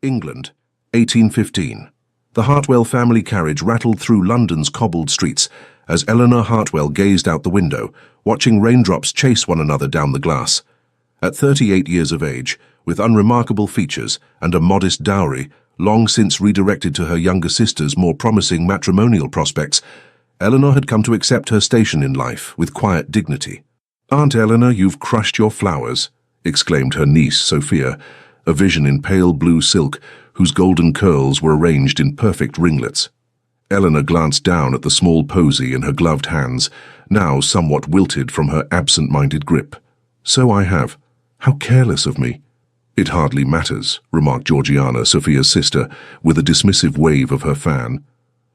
England, 1815. The Hartwell family carriage rattled through London's cobbled streets as Eleanor Hartwell gazed out the window, watching raindrops chase one another down the glass. At 38 years of age, with unremarkable features and a modest dowry, long since redirected to her younger sister's more promising matrimonial prospects, Eleanor had come to accept her station in life with quiet dignity. "Aunt Eleanor, you've crushed your flowers," exclaimed her niece, Sophia, a vision in pale blue silk whose golden curls were arranged in perfect ringlets. Eleanor glanced down at the small posy in her gloved hands, now somewhat wilted from her absent-minded grip. "So I have. How careless of me." "It hardly matters," remarked Georgiana, Sophia's sister, with a dismissive wave of her fan.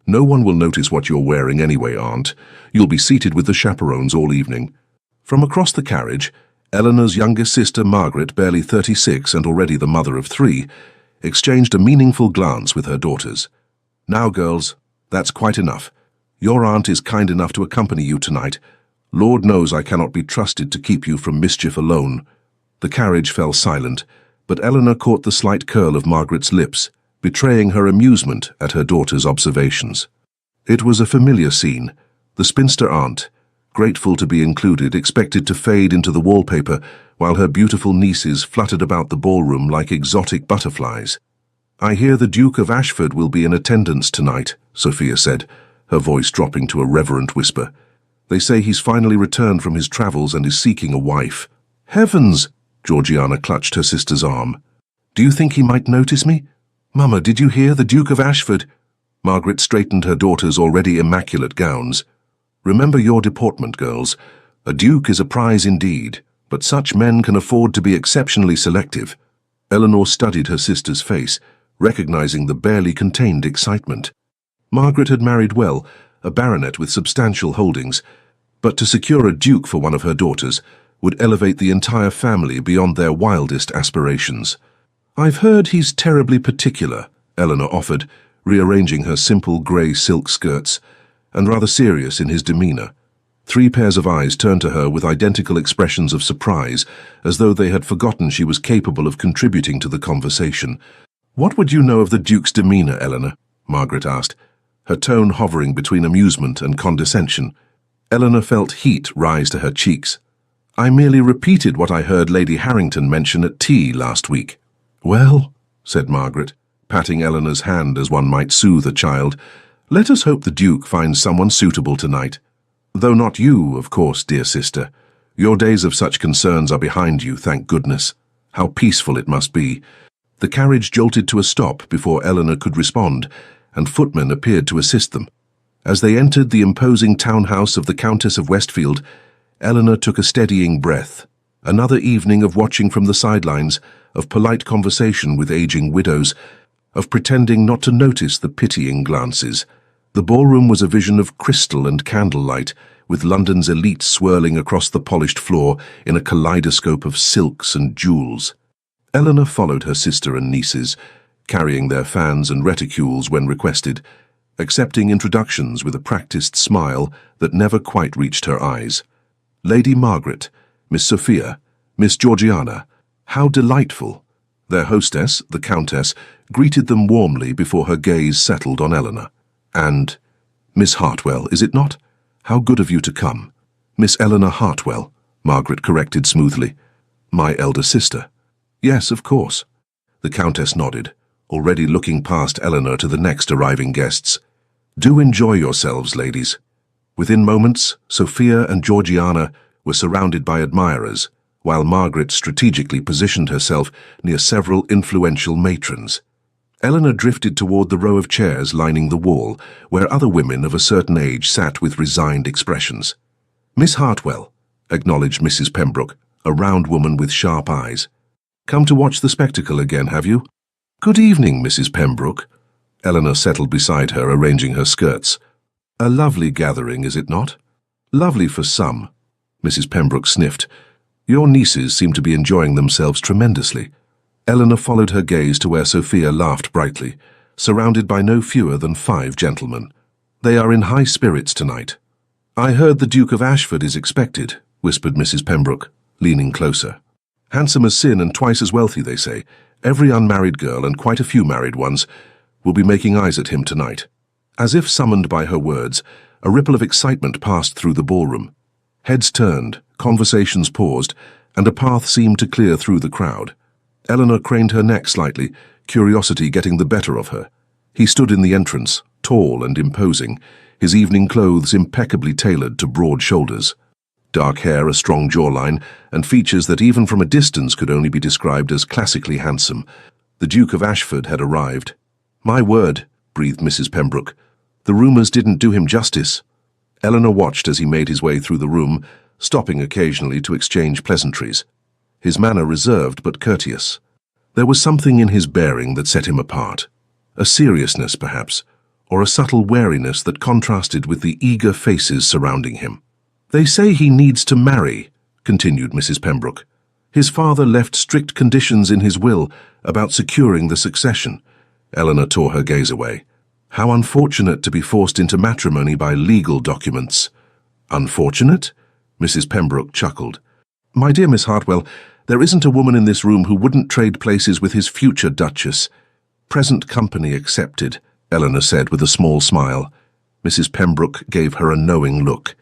"No one will notice what you're wearing anyway, Aunt. You'll be seated with the chaperones all evening." From across the carriage, Eleanor's youngest sister, Margaret, barely 36 and already the mother of 3, exchanged a meaningful glance with her daughters. "Now, girls, that's quite enough. Your aunt is kind enough to accompany you tonight. Lord knows I cannot be trusted to keep you from mischief alone." The carriage fell silent, but Eleanor caught the slight curl of Margaret's lips, betraying her amusement at her daughter's observations. It was a familiar scene. The spinster aunt, grateful to be included, expected to fade into the wallpaper, while her beautiful nieces fluttered about the ballroom like exotic butterflies. "I hear the Duke of Ashford will be in attendance tonight," Sophia said, her voice dropping to a reverent whisper. "They say he's finally returned from his travels and is seeking a wife." "Heavens!" Georgiana clutched her sister's arm. "Do you think he might notice me? Mama, did you hear the Duke of Ashford?" Margaret straightened her daughter's already immaculate gowns. "Remember your deportment, girls. A duke is a prize indeed, but such men can afford to be exceptionally selective." Eleanor studied her sister's face, recognizing the barely contained excitement. Margaret had married well, a baronet with substantial holdings, but to secure a duke for one of her daughters would elevate the entire family beyond their wildest aspirations. "I've heard he's terribly particular," Eleanor offered, rearranging her simple grey silk skirts, and rather serious in his demeanour. 3 pairs of eyes turned to her with identical expressions of surprise, as though they had forgotten she was capable of contributing to the conversation. "What would you know of the Duke's demeanour, Eleanor?" Margaret asked, her tone hovering between amusement and condescension. Eleanor felt heat rise to her cheeks. "I merely repeated what I heard Lady Harrington mention at tea last week." "Well," said Margaret, patting Eleanor's hand as one might soothe a child, "let us hope the Duke finds someone suitable tonight. Though not you, of course, dear sister. Your days of such concerns are behind you, thank goodness. How peaceful it must be." The carriage jolted to a stop before Eleanor could respond, and footmen appeared to assist them. As they entered the imposing townhouse of the Countess of Westfield, Eleanor took a steadying breath. Another evening of watching from the sidelines, of polite conversation with aging widows, of pretending not to notice the pitying glances. The ballroom was a vision of crystal and candlelight, with London's elite swirling across the polished floor in a kaleidoscope of silks and jewels. Eleanor followed her sister and nieces, carrying their fans and reticules when requested, accepting introductions with a practiced smile that never quite reached her eyes. Lady Margaret, Miss Sophia, Miss Georgiana, how delightful! Their hostess, the Countess, greeted them warmly before her gaze settled on Eleanor. "And Miss Hartwell, is it not? How good of you to come." "Miss Eleanor Hartwell," Margaret corrected smoothly. "My elder sister." "Yes, of course." The Countess nodded, already looking past Eleanor to the next arriving guests. "Do enjoy yourselves, ladies." Within moments, Sophia and Georgiana were surrounded by admirers, while Margaret strategically positioned herself near several influential matrons. Eleanor drifted toward the row of chairs lining the wall, where other women of a certain age sat with resigned expressions. "Miss Hartwell," acknowledged Mrs. Pembroke, a round woman with sharp eyes. "Come to watch the spectacle again, have you?" "Good evening, Mrs. Pembroke." Eleanor settled beside her, arranging her skirts. "A lovely gathering, is it not?" "Lovely for some," Mrs. Pembroke sniffed. "Your nieces seem to be enjoying themselves tremendously." Eleanor followed her gaze to where Sophia laughed brightly, surrounded by no fewer than 5 gentlemen. "They are in high spirits tonight." "I heard the Duke of Ashford is expected," whispered Mrs. Pembroke, leaning closer. "Handsome as sin and twice as wealthy, they say, Every unmarried girl, and quite a few married ones, will be making eyes at him tonight. As if summoned by her words, a ripple of excitement passed through the ballroom. Heads turned, conversations paused, and a path seemed to clear through the crowd. Eleanor craned her neck slightly, curiosity getting the better of her. He stood in the entrance, tall and imposing, his evening clothes impeccably tailored to broad shoulders. Dark hair, a strong jawline, and features that even from a distance could only be described as classically handsome. The Duke of Ashford had arrived. "My word," breathed Mrs. Pembroke. "The rumours didn't do him justice." Eleanor watched as he made his way through the room, stopping occasionally to exchange pleasantries. His manner reserved but courteous. There was something in his bearing that set him apart. A seriousness, perhaps, or a subtle wariness that contrasted with the eager faces surrounding him. "They say he needs to marry," continued Mrs. Pembroke. "His father left strict conditions in his will about securing the succession." Eleanor tore her gaze away. "How unfortunate to be forced into matrimony by legal documents." "Unfortunate?" Mrs. Pembroke chuckled. "My dear Miss Hartwell, there isn't a woman in this room who wouldn't trade places with his future Duchess. Present company accepted," Eleanor said with a small smile. Mrs. Pembroke gave her a knowing look.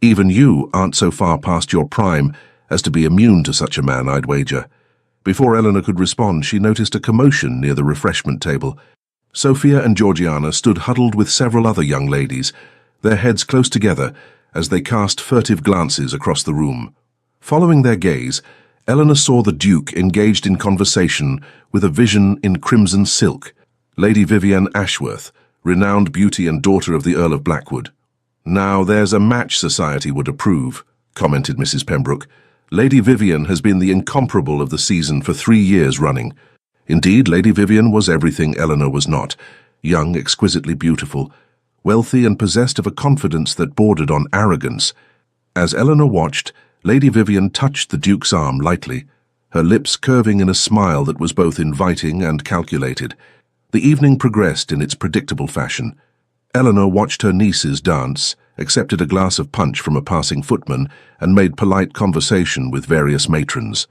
"Even you aren't so far past your prime as to be immune to such a man, I'd wager." Before Eleanor could respond, she noticed a commotion near the refreshment table. Sophia and Georgiana stood huddled with several other young ladies, their heads close together as they cast furtive glances across the room. Following their gaze, Eleanor saw the Duke engaged in conversation with a vision in crimson silk, Lady Vivienne Ashworth, renowned beauty and daughter of the Earl of Blackwood. "Now there's a match society would approve," commented Mrs. Pembroke. "Lady Vivienne has been the incomparable of the season for 3 years running." Indeed, Lady Vivienne was everything Eleanor was not: young, exquisitely beautiful, wealthy and possessed of a confidence that bordered on arrogance. As Eleanor watched, Lady Vivienne touched the Duke's arm lightly, her lips curving in a smile that was both inviting and calculated. The evening progressed in its predictable fashion. Eleanor watched her nieces dance, accepted a glass of punch from a passing footman, and made polite conversation with various matrons.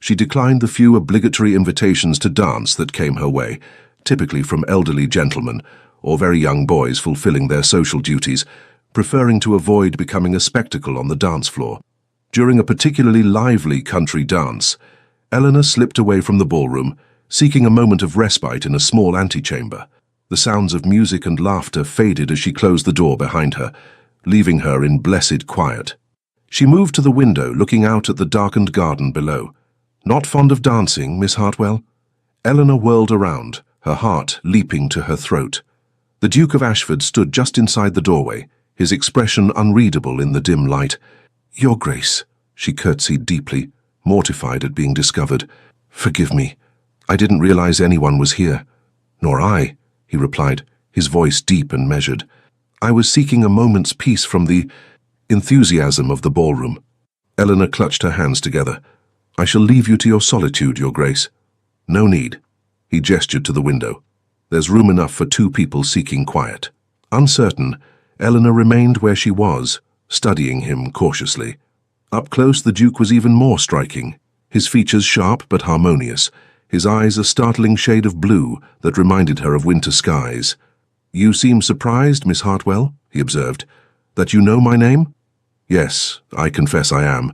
She declined the few obligatory invitations to dance that came her way, typically from elderly gentlemen or very young boys fulfilling their social duties, preferring to avoid becoming a spectacle on the dance floor. During a particularly lively country dance, Eleanor slipped away from the ballroom, seeking a moment of respite in a small antechamber. The sounds of music and laughter faded as she closed the door behind her, leaving her in blessed quiet. She moved to the window, looking out at the darkened garden below. "Not fond of dancing, Miss Hartwell?" Eleanor whirled around, her heart leaping to her throat. The Duke of Ashford stood just inside the doorway, his expression unreadable in the dim light. "Your Grace," she curtsied deeply, mortified at being discovered. "Forgive me. I didn't realize anyone was here." "Nor I," he replied, his voice deep and measured. "I was seeking a moment's peace from the enthusiasm of the ballroom." Eleanor clutched her hands together. "I shall leave you to your solitude, Your Grace." "No need." He gestured to the window. "There's room enough for 2 people seeking quiet." Uncertain, Eleanor remained where she was, studying him cautiously. Up close, the Duke was even more striking, his features sharp but harmonious, his eyes a startling shade of blue that reminded her of winter skies. "You seem surprised, Miss Hartwell," he observed. "That you know my name?" "Yes, I confess I am."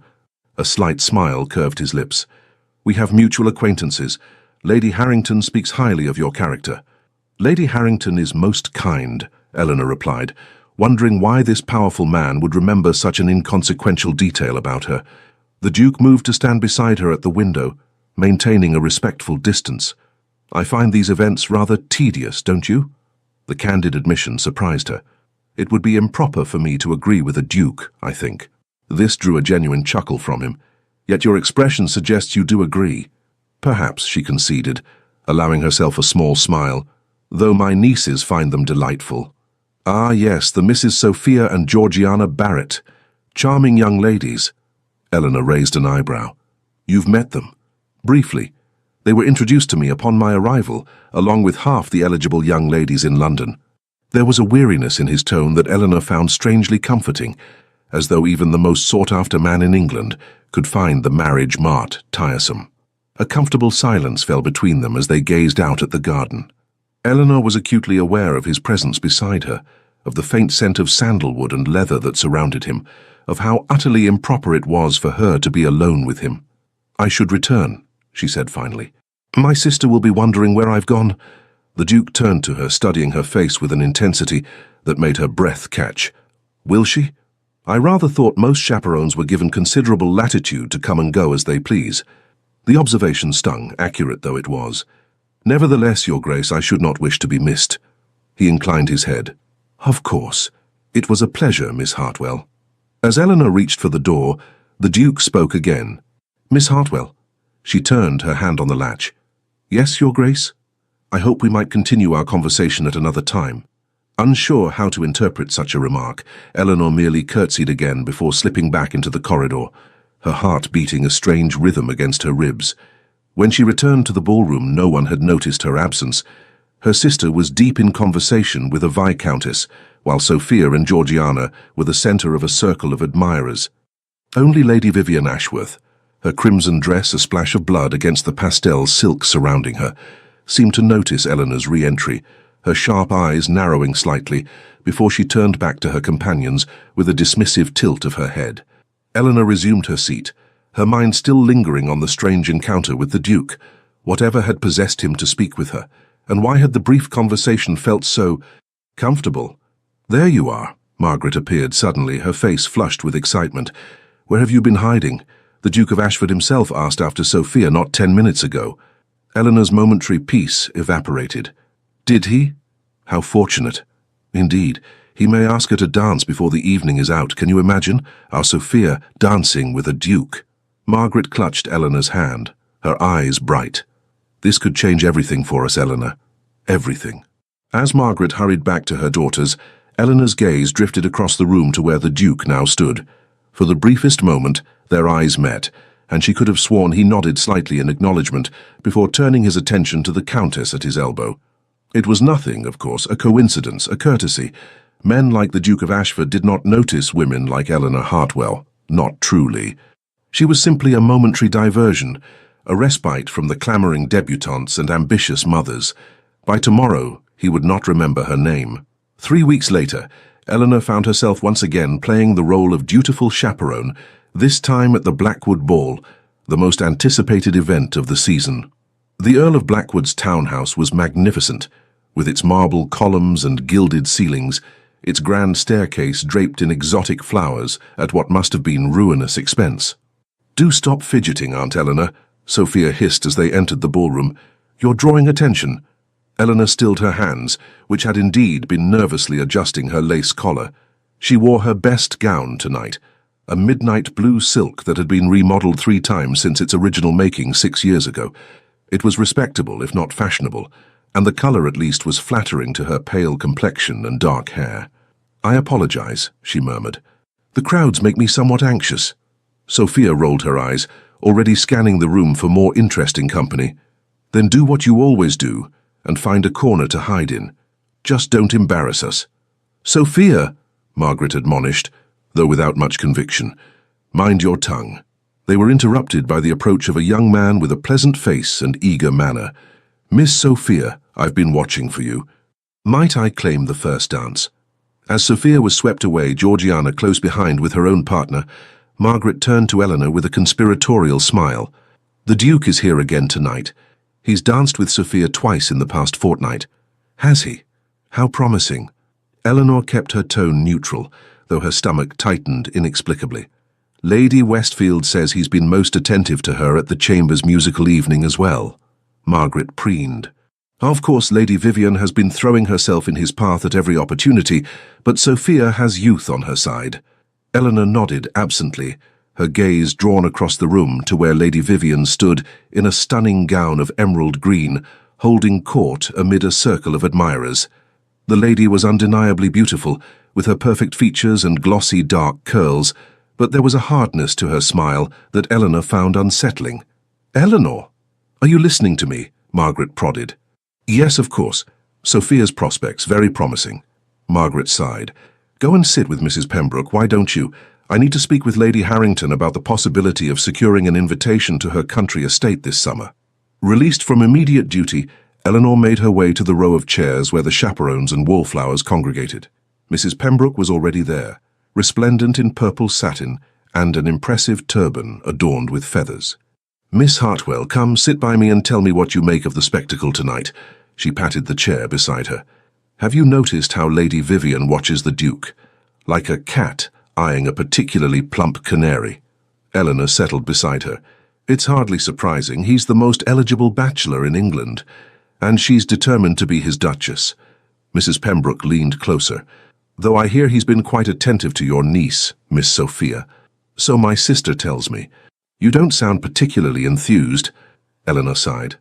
A slight smile curved his lips. "We have mutual acquaintances. Lady Harrington speaks highly of your character." "Lady Harrington is most kind," Eleanor replied, wondering why this powerful man would remember such an inconsequential detail about her. The Duke moved to stand beside her at the window, maintaining a respectful distance. "I find these events rather tedious, don't you?" The candid admission surprised her. "It would be improper for me to agree with a duke, I think." This drew a genuine chuckle from him. "Yet your expression suggests you do agree." "Perhaps," she conceded, allowing herself a small smile, "though my nieces find them delightful." "Ah, yes, the Mrs. Sophia and Georgiana Barrett. Charming young ladies." Eleanor raised an eyebrow. "You've met them?" "Briefly. They were introduced to me upon my arrival, along with half the eligible young ladies in London." There was a weariness in his tone that Eleanor found strangely comforting, as though even the most sought-after man in England could find the marriage mart tiresome. A comfortable silence fell between them as they gazed out at the garden. Eleanor was acutely aware of his presence beside her, of the faint scent of sandalwood and leather that surrounded him, of how utterly improper it was for her to be alone with him. "I should return," she said finally. "My sister will be wondering where I've gone." The Duke turned to her, studying her face with an intensity that made her breath catch. "Will she? I rather thought most chaperones were given considerable latitude to come and go as they please." The observation stung, accurate though it was. "Nevertheless, Your Grace, I should not wish to be missed." He inclined his head. "Of course. It was a pleasure, Miss Hartwell." As Eleanor reached for the door, the Duke spoke again. "Miss Hartwell." She turned, her hand on the latch. "Yes, Your Grace? I hope we might continue our conversation at another time." Unsure how to interpret such a remark, Eleanor merely curtsied again before slipping back into the corridor, her heart beating a strange rhythm against her ribs. When she returned to the ballroom, no one had noticed her absence. Her sister was deep in conversation with a viscountess, while Sophia and Georgiana were the centre of a circle of admirers. Only Lady Vivian Ashworth, her crimson dress a splash of blood against the pastel silk surrounding her, seemed to notice Eleanor's re-entry, her sharp eyes narrowing slightly before she turned back to her companions with a dismissive tilt of her head. Eleanor resumed her seat, her mind still lingering on the strange encounter with the Duke. Whatever had possessed him to speak with her, and why had the brief conversation felt so comfortable? "There you are." Margaret appeared suddenly, her face flushed with excitement. "Where have you been hiding?" The Duke of Ashford himself asked after Sophia not 10 minutes ago. Eleanor's momentary peace evaporated. "Did he? How fortunate." "Indeed. He may ask her to dance before the evening is out. Can you imagine? Our Sophia dancing with a duke." Margaret clutched Eleanor's hand, her eyes bright. "This could change everything for us, Eleanor. Everything." As Margaret hurried back to her daughters, Eleanor's gaze drifted across the room to where the Duke now stood. For the briefest moment, their eyes met, and she could have sworn he nodded slightly in acknowledgement before turning his attention to the Countess at his elbow. It was nothing, of course, a coincidence, a courtesy. Men like the Duke of Ashford did not notice women like Eleanor Hartwell. Not truly. She was simply a momentary diversion, a respite from the clamouring debutantes and ambitious mothers. By tomorrow, he would not remember her name. 3 weeks later, Eleanor found herself once again playing the role of dutiful chaperone, this time at the Blackwood Ball, the most anticipated event of the season. The Earl of Blackwood's townhouse was magnificent, with its marble columns and gilded ceilings, its grand staircase draped in exotic flowers at what must have been ruinous expense. "Do stop fidgeting, Aunt Eleanor," Sophia hissed as they entered the ballroom. "You're drawing attention." Eleanor stilled her hands, which had indeed been nervously adjusting her lace collar. She wore her best gown tonight, a midnight blue silk that had been remodeled 3 times since its original making 6 years ago. It was respectable, if not fashionable, and the colour at least was flattering to her pale complexion and dark hair. "I apologize," she murmured. "The crowds make me somewhat anxious." Sophia rolled her eyes, already scanning the room for more interesting company. "Then do what you always do, and find a corner to hide in. Just don't embarrass us." "Sophia," Margaret admonished, though without much conviction. "Mind your tongue." They were interrupted by the approach of a young man with a pleasant face and eager manner. "Miss Sophia, I've been watching for you. Might I claim the first dance?" As Sophia was swept away, Georgiana close behind with her own partner, Margaret turned to Eleanor with a conspiratorial smile. "The Duke is here again tonight. He's danced with Sophia twice in the past fortnight." "Has he? How promising." Eleanor kept her tone neutral, though her stomach tightened inexplicably. "Lady Westfield says he's been most attentive to her at the Chamber's musical evening as well." Margaret preened. "Of course, Lady Vivian has been throwing herself in his path at every opportunity, but Sophia has youth on her side." Eleanor nodded absently, her gaze drawn across the room to where Lady Vivian stood in a stunning gown of emerald green, holding court amid a circle of admirers. The lady was undeniably beautiful, with her perfect features and glossy dark curls, but there was a hardness to her smile that Eleanor found unsettling. "Eleanor, are you listening to me?" Margaret prodded. "Yes, of course. Sophia's prospects very promising." Margaret sighed. "Go and sit with Mrs. Pembroke, why don't you? I need to speak with Lady Harrington about the possibility of securing an invitation to her country estate this summer. Released from immediate duty, Eleanor made her way to the row of chairs where the chaperones and wallflowers congregated. Mrs. Pembroke was already there, resplendent in purple satin and an impressive turban adorned with feathers. "Miss Hartwell, come sit by me and tell me what you make of the spectacle tonight." She patted the chair beside her. "Have you noticed how Lady Vivian watches the Duke? Like a cat eyeing a particularly plump canary." Eleanor settled beside her. "It's hardly surprising. He's the most eligible bachelor in England, and she's determined to be his Duchess." Mrs. Pembroke leaned closer. "Though I hear he's been quite attentive to your niece, Miss Sophia. So my sister tells me. You don't sound particularly enthused." Eleanor sighed.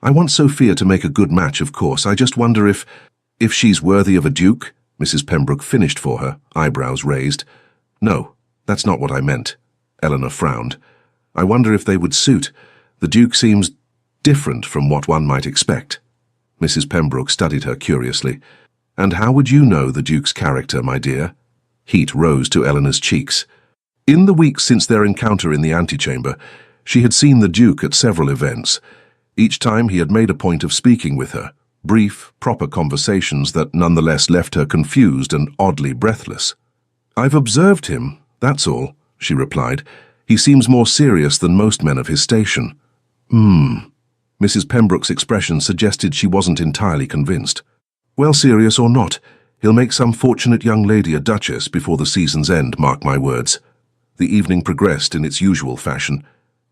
"I want Sophia to make a good match, of course. I just wonder if she's worthy of a duke." Mrs. Pembroke finished for her, eyebrows raised. "No, that's not what I meant." Eleanor frowned. "I wonder if they would suit. The Duke seems different from what one might expect." Mrs. Pembroke studied her curiously. "And how would you know the Duke's character, my dear?" Heat rose to Eleanor's cheeks. In the weeks since their encounter in the antechamber, she had seen the Duke at several events. Each time he had made a point of speaking with her, brief, proper conversations that nonetheless left her confused and oddly breathless. "I've observed him, that's all," she replied. "He seems more serious than most men of his station." Mrs. Pembroke's expression suggested she wasn't entirely convinced. "Well, serious or not, he'll make some fortunate young lady a duchess before the season's end, mark my words." The evening progressed in its usual fashion.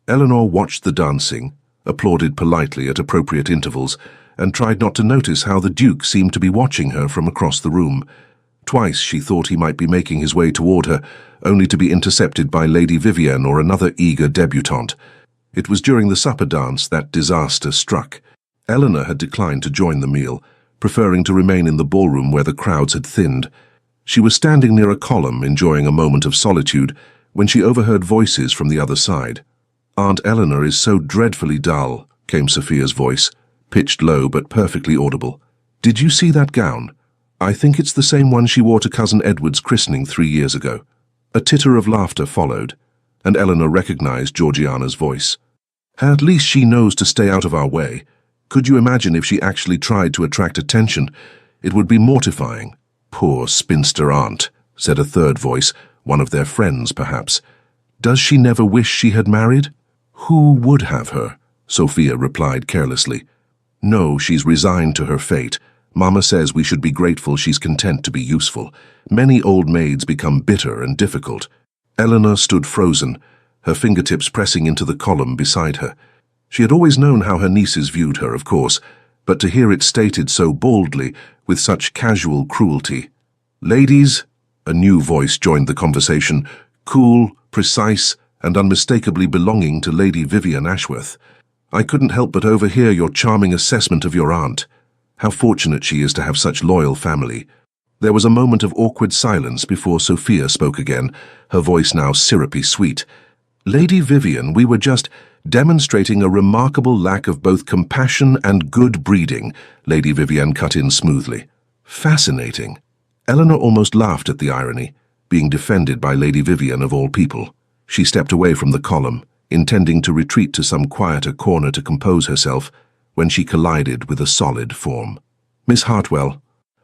Eleanor watched the dancing, applauded politely at appropriate intervals, and tried not to notice how the Duke seemed to be watching her from across the room. Twice she thought he might be making his way toward her, only to be intercepted by Lady Vivienne or another eager debutante. It was during the supper dance that disaster struck. Eleanor had declined to join the meal, preferring to remain in the ballroom where the crowds had thinned. She was standing near a column, enjoying a moment of solitude, when she overheard voices from the other side. "Aunt Eleanor is so dreadfully dull," came Sophia's voice, pitched low but perfectly audible. "Did you see that gown? I think it's the same one she wore to Cousin Edward's christening 3 years ago." A titter of laughter followed, and Eleanor recognized Georgiana's voice. "At least she knows to stay out of our way. Could you imagine if she actually tried to attract attention? It would be mortifying." "Poor spinster aunt," said a third voice, one of their friends perhaps. "Does she never wish she had married?" "Who would have her?" Sophia replied carelessly. "No, she's resigned to her fate. Mama says we should be grateful she's content to be useful. Many old maids become bitter and difficult." Eleanor stood frozen, her fingertips pressing into the column beside her. She had always known how her nieces viewed her, of course, but to hear it stated so boldly, with such casual cruelty. "Ladies," a new voice joined the conversation, cool, precise, and unmistakably belonging to Lady Vivian Ashworth. "I couldn't help but overhear your charming assessment of your aunt. How fortunate she is to have such loyal family." There was a moment of awkward silence before Sophia spoke again, her voice now syrupy sweet. "Lady Vivian, we were just demonstrating a remarkable lack of both compassion and good breeding," Lady Vivian cut in smoothly. "Fascinating." Eleanor almost laughed at the irony, being defended by Lady Vivian of all people. She stepped away from the column, intending to retreat to some quieter corner to compose herself, when she collided with a solid form. "Miss Hartwell."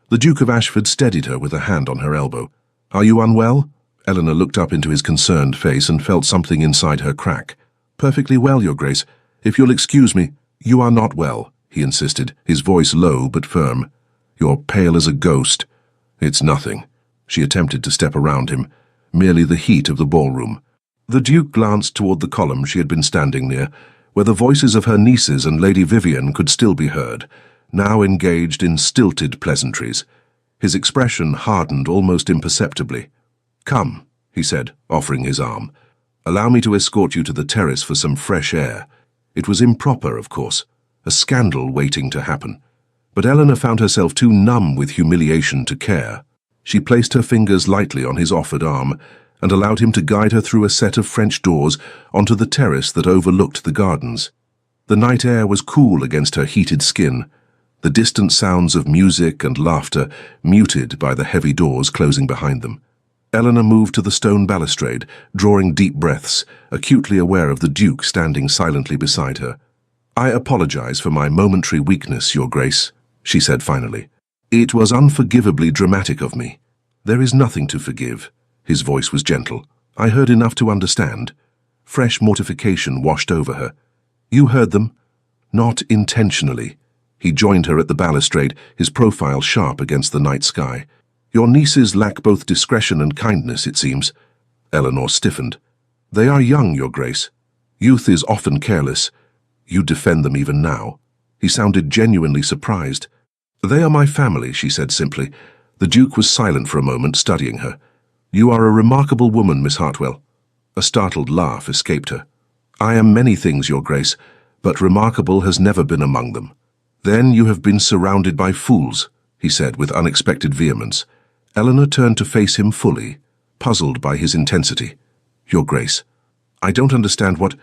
The Duke of Ashford steadied her with a hand on her elbow. "Are you unwell?" Eleanor looked up into his concerned face and felt something inside her crack. "Perfectly well, Your Grace. If you'll excuse me." "You are not well," he insisted, his voice low but firm. "You're pale as a ghost." "It's nothing." She attempted to step around him, merely the heat of the ballroom. The Duke glanced toward the column she had been standing near, where the voices of her nieces and Lady Vivian could still be heard, now engaged in stilted pleasantries. His expression hardened almost imperceptibly. "Come," he said, offering his arm. "Allow me to escort you to the terrace for some fresh air." It was improper, of course, a scandal waiting to happen. But Eleanor found herself too numb with humiliation to care. She placed her fingers lightly on his offered arm and allowed him to guide her through a set of French doors onto the terrace that overlooked the gardens. The night air was cool against her heated skin, the distant sounds of music and laughter muted by the heavy doors closing behind them. Eleanor moved to the stone balustrade, drawing deep breaths, acutely aware of the Duke standing silently beside her. "I apologize for my momentary weakness, Your Grace," she said finally. "It was unforgivably dramatic of me." "There is nothing to forgive." His voice was gentle. "I heard enough to understand." Fresh mortification washed over her. "You heard them?" "Not intentionally." He joined her at the balustrade, his profile sharp against the night sky. "Your nieces lack both discretion and kindness, it seems." Eleanor stiffened. "They are young, Your Grace. Youth is often careless. You defend them even now." He sounded genuinely surprised. "They are my family," she said simply. The Duke was silent for a moment, studying her. "You are a remarkable woman, Miss Hartwell." A startled laugh escaped her. "I am many things, Your Grace, but remarkable has never been among them." "Then you have been surrounded by fools," he said with unexpected vehemence. Eleanor turned to face him fully, puzzled by his intensity. "Your Grace, I don't understand what—"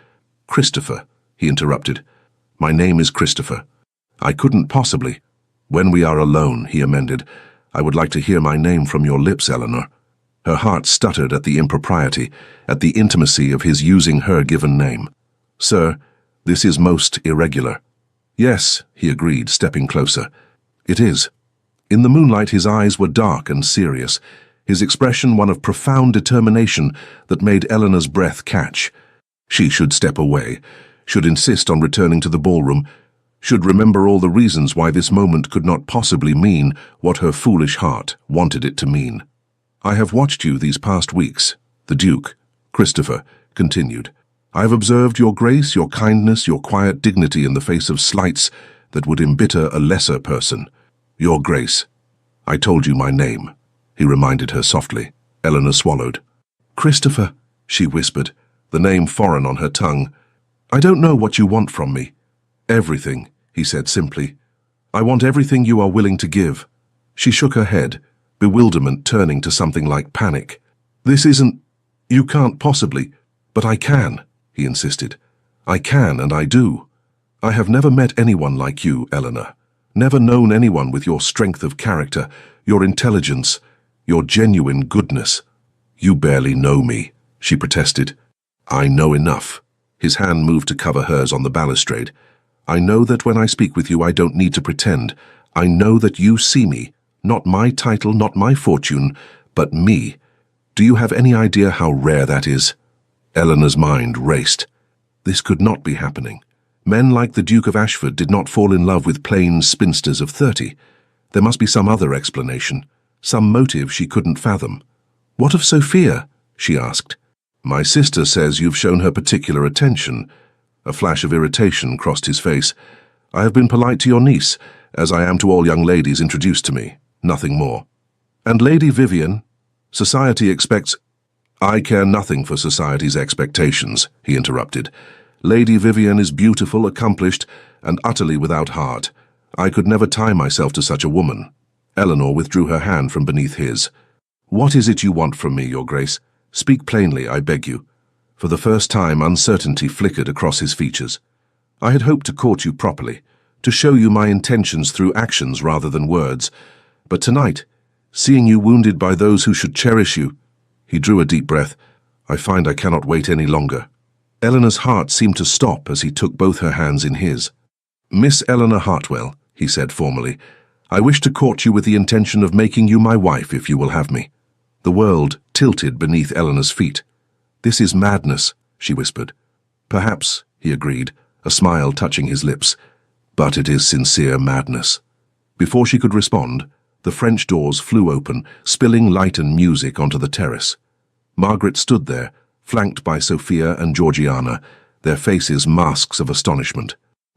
"Christopher," he interrupted. "My name is Christopher. I couldn't possibly—" "When we are alone," he amended, "I would like to hear my name from your lips, Eleanor." Her heart stuttered at the impropriety, at the intimacy of his using her given name. "Sir, this is most irregular." "Yes," he agreed, stepping closer. "It is." In the moonlight his eyes were dark and serious, his expression one of profound determination that made Eleanor's breath catch. She should step away, should insist on returning to the ballroom, should remember all the reasons why this moment could not possibly mean what her foolish heart wanted it to mean. "I have watched you these past weeks," the Duke, Christopher, continued. "I have observed your grace, your kindness, your quiet dignity in the face of slights that would embitter a lesser person. Your Grace, I told you my name," he reminded her softly. Eleanor swallowed. "Christopher," she whispered, the name foreign on her tongue. "I don't know what you want from me." "Everything," he said simply. "I want everything you are willing to give." She shook her head, bewilderment turning to something like panic. "This isn't— You can't possibly—" "But I can," he insisted. "I can, and I do. I have never met anyone like you, Eleanor. Never known anyone with your strength of character, your intelligence, your genuine goodness." "You barely know me," she protested. "I know enough." His hand moved to cover hers on the balustrade. "I know that when I speak with you I don't need to pretend. I know that you see me, not my title, not my fortune, but me. Do you have any idea how rare that is?" Eleanor's mind raced. This could not be happening. Men like the Duke of Ashford did not fall in love with plain spinsters of 30. There must be some other explanation, some motive she couldn't fathom. "What of Sophia?" she asked. "My sister says you've shown her particular attention." A flash of irritation crossed his face. "I have been polite to your niece, as I am to all young ladies introduced to me. Nothing more." "And Lady Vivian? Society expects—" "I care nothing for society's expectations," he interrupted. "Lady Vivian is beautiful, accomplished, and utterly without heart. I could never tie myself to such a woman." Eleanor withdrew her hand from beneath his. "What is it you want from me, Your Grace? Speak plainly, I beg you." For the first time, uncertainty flickered across his features. "I had hoped to court you properly, to show you my intentions through actions rather than words. But tonight, seeing you wounded by those who should cherish you—" He drew a deep breath. "I find I cannot wait any longer." Eleanor's heart seemed to stop as he took both her hands in his. "Miss Eleanor Hartwell," he said formally, "I wish to court you with the intention of making you my wife if you will have me." The world tilted beneath Eleanor's feet. "This is madness," she whispered. "Perhaps," he agreed, a smile touching his lips, "but it is sincere madness." Before she could respond, the French doors flew open, spilling light and music onto the terrace. Margaret stood there, flanked by Sophia and Georgiana, their faces masks of astonishment.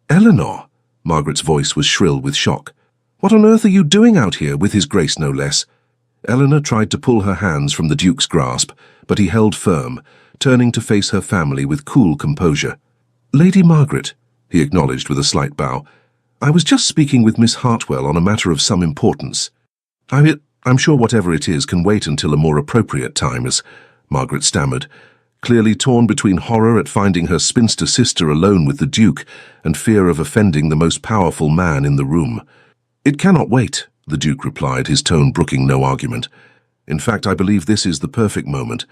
"Eleanor!" Margaret's voice was shrill with shock. "What on earth are you doing out here, with his grace no less?" Eleanor tried to pull her hands from the Duke's grasp, but he held firm, turning to face her family with cool composure. "Lady Margaret," he acknowledged with a slight bow, "I was just speaking with Miss Hartwell on a matter of some importance." I'm sure whatever it is can wait until a more appropriate time," as Margaret stammered, clearly torn between horror at finding her spinster sister alone with the Duke and fear of offending the most powerful man in the room. "It cannot wait," the Duke replied, his tone brooking no argument. In fact, I believe this is the perfect moment."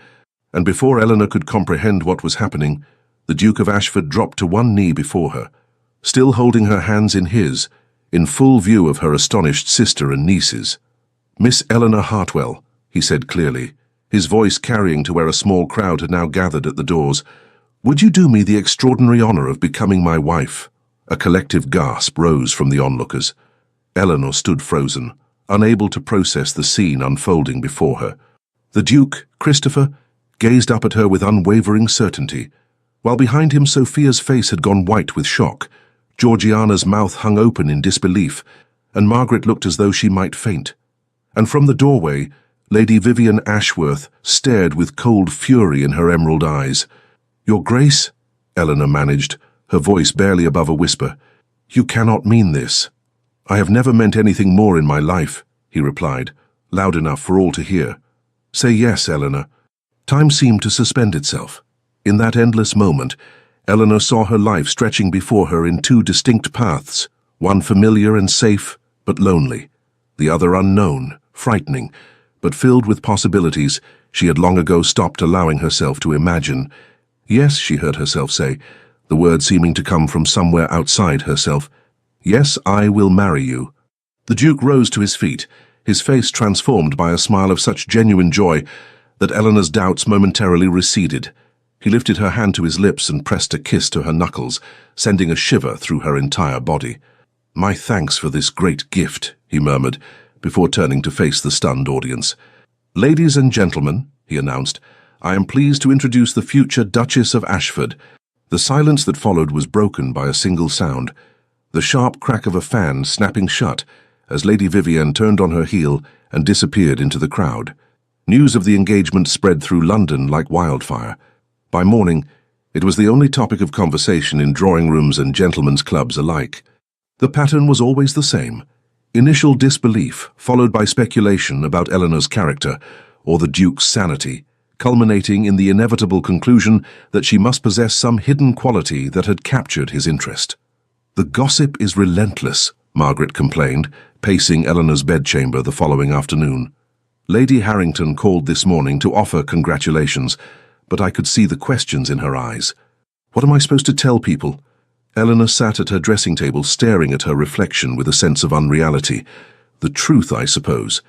And before Eleanor could comprehend what was happening, the Duke of Ashford dropped to one knee before her, still holding her hands in his, in full view of her astonished sister and nieces. "Miss Eleanor Hartwell," he said clearly, his voice carrying to where a small crowd had now gathered at the doors, "would you do me the extraordinary honor of becoming my wife?" A collective gasp rose from the onlookers. Eleanor stood frozen, unable to process the scene unfolding before her. The Duke, Christopher, gazed up at her with unwavering certainty, while behind him Sophia's face had gone white with shock, Georgiana's mouth hung open in disbelief, and Margaret looked as though she might faint. And from the doorway, Lady Vivian Ashworth stared with cold fury in her emerald eyes. "Your Grace," Eleanor managed, her voice barely above a whisper, "you cannot mean this." "I have never meant anything more in my life," he replied, loud enough for all to hear. "Say yes, Eleanor." Time seemed to suspend itself. In that endless moment, Eleanor saw her life stretching before her in two distinct paths, one familiar and safe, but lonely, the other unknown, frightening, but filled with possibilities she had long ago stopped allowing herself to imagine. "Yes," she heard herself say, the word seeming to come from somewhere outside herself. "Yes, I will marry you." The Duke rose to his feet, his face transformed by a smile of such genuine joy that Eleanor's doubts momentarily receded. He lifted her hand to his lips and pressed a kiss to her knuckles, sending a shiver through her entire body. "My thanks for this great gift," he murmured, before turning to face the stunned audience. "Ladies and gentlemen," he announced, "I am pleased to introduce the future Duchess of Ashford." The silence that followed was broken by a single sound, the sharp crack of a fan snapping shut as Lady Vivian turned on her heel and disappeared into the crowd. News of the engagement spread through London like wildfire. By morning, it was the only topic of conversation in drawing rooms and gentlemen's clubs alike. The pattern was always the same: initial disbelief, followed by speculation about Eleanor's character or the Duke's sanity, culminating in the inevitable conclusion that she must possess some hidden quality that had captured his interest. "The gossip is relentless," Margaret complained, pacing Eleanor's bedchamber the following afternoon. "Lady Harrington called this morning to offer congratulations, but I could see the questions in her eyes. What am I supposed to tell people?" Eleanor sat at her dressing table staring at her reflection with a sense of unreality. "The truth, I suppose,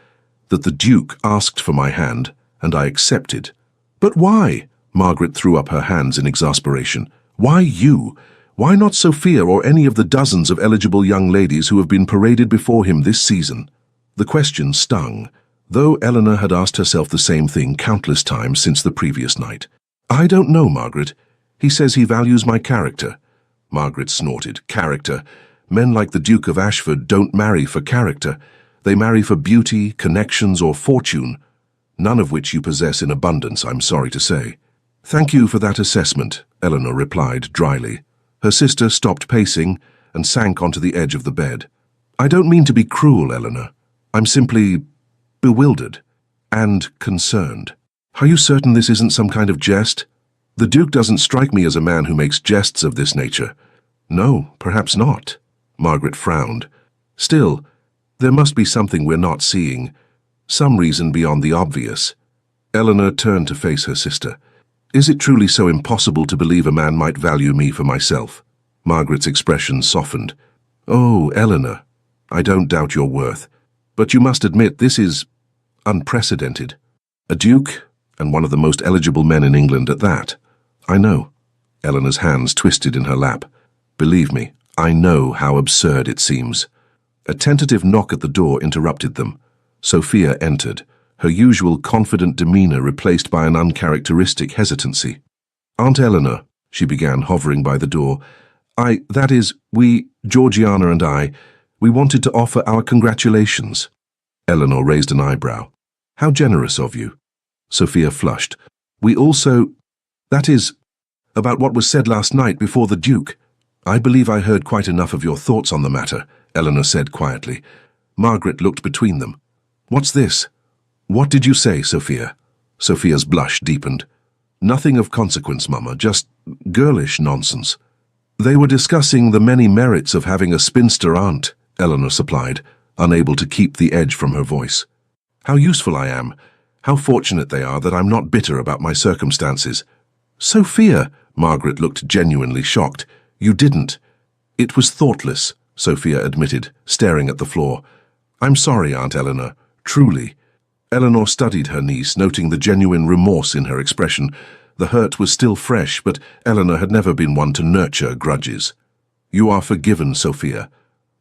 that the Duke asked for my hand, and I accepted." "But why?" Margaret threw up her hands in exasperation. "Why you? Why not Sophia or any of the dozens of eligible young ladies who have been paraded before him this season?" The question stung, though Eleanor had asked herself the same thing countless times since the previous night. "I don't know, Margaret. He says he values my character." Margaret snorted. "Character? Men like the Duke of Ashford don't marry for character. They marry for beauty, connections, or fortune, none of which you possess in abundance, I'm sorry to say." "Thank you for that assessment," Eleanor replied dryly. Her sister stopped pacing and sank onto the edge of the bed. "I don't mean to be cruel, Eleanor. I'm simply bewildered and concerned." "Are you certain this isn't some kind of jest? The Duke doesn't strike me as a man who makes jests of this nature." "No, perhaps not," Margaret frowned. "Still, there must be something we're not seeing, some reason beyond the obvious." Eleanor turned to face her sister. "Is it truly so impossible to believe a man might value me for myself?" Margaret's expression softened. "Oh, Eleanor, I don't doubt your worth, but you must admit this is unprecedented. A duke, and one of the most eligible men in England at that." "I know." Eleanor's hands twisted in her lap. "Believe me, I know how absurd it seems." A tentative knock at the door interrupted them. Sophia entered, her usual confident demeanor replaced by an uncharacteristic hesitancy. "Aunt Eleanor," she began, hovering by the door, we, Georgiana and I, we wanted to offer our congratulations." Eleanor raised an eyebrow. "How generous of you." Sophia flushed. "We also, that is, about what was said last night before the Duke." "I believe I heard quite enough of your thoughts on the matter," Eleanor said quietly. Margaret looked between them. "What's this?" "What did you say, Sophia?" Sophia's blush deepened. "Nothing of consequence, Mama, just girlish nonsense." "They were discussing the many merits of having a spinster aunt," Eleanor supplied, unable to keep the edge from her voice. "How useful I am, How fortunate they are that I'm not bitter about my circumstances. Sophia, Margaret looked genuinely shocked. You didn't. It was thoughtless, Sophia admitted, staring at the floor. I'm sorry, Aunt Eleanor, truly. Eleanor studied her niece, noting the genuine remorse in her expression. The hurt was still fresh, but Eleanor had never been one to nurture grudges. You are forgiven, Sophia,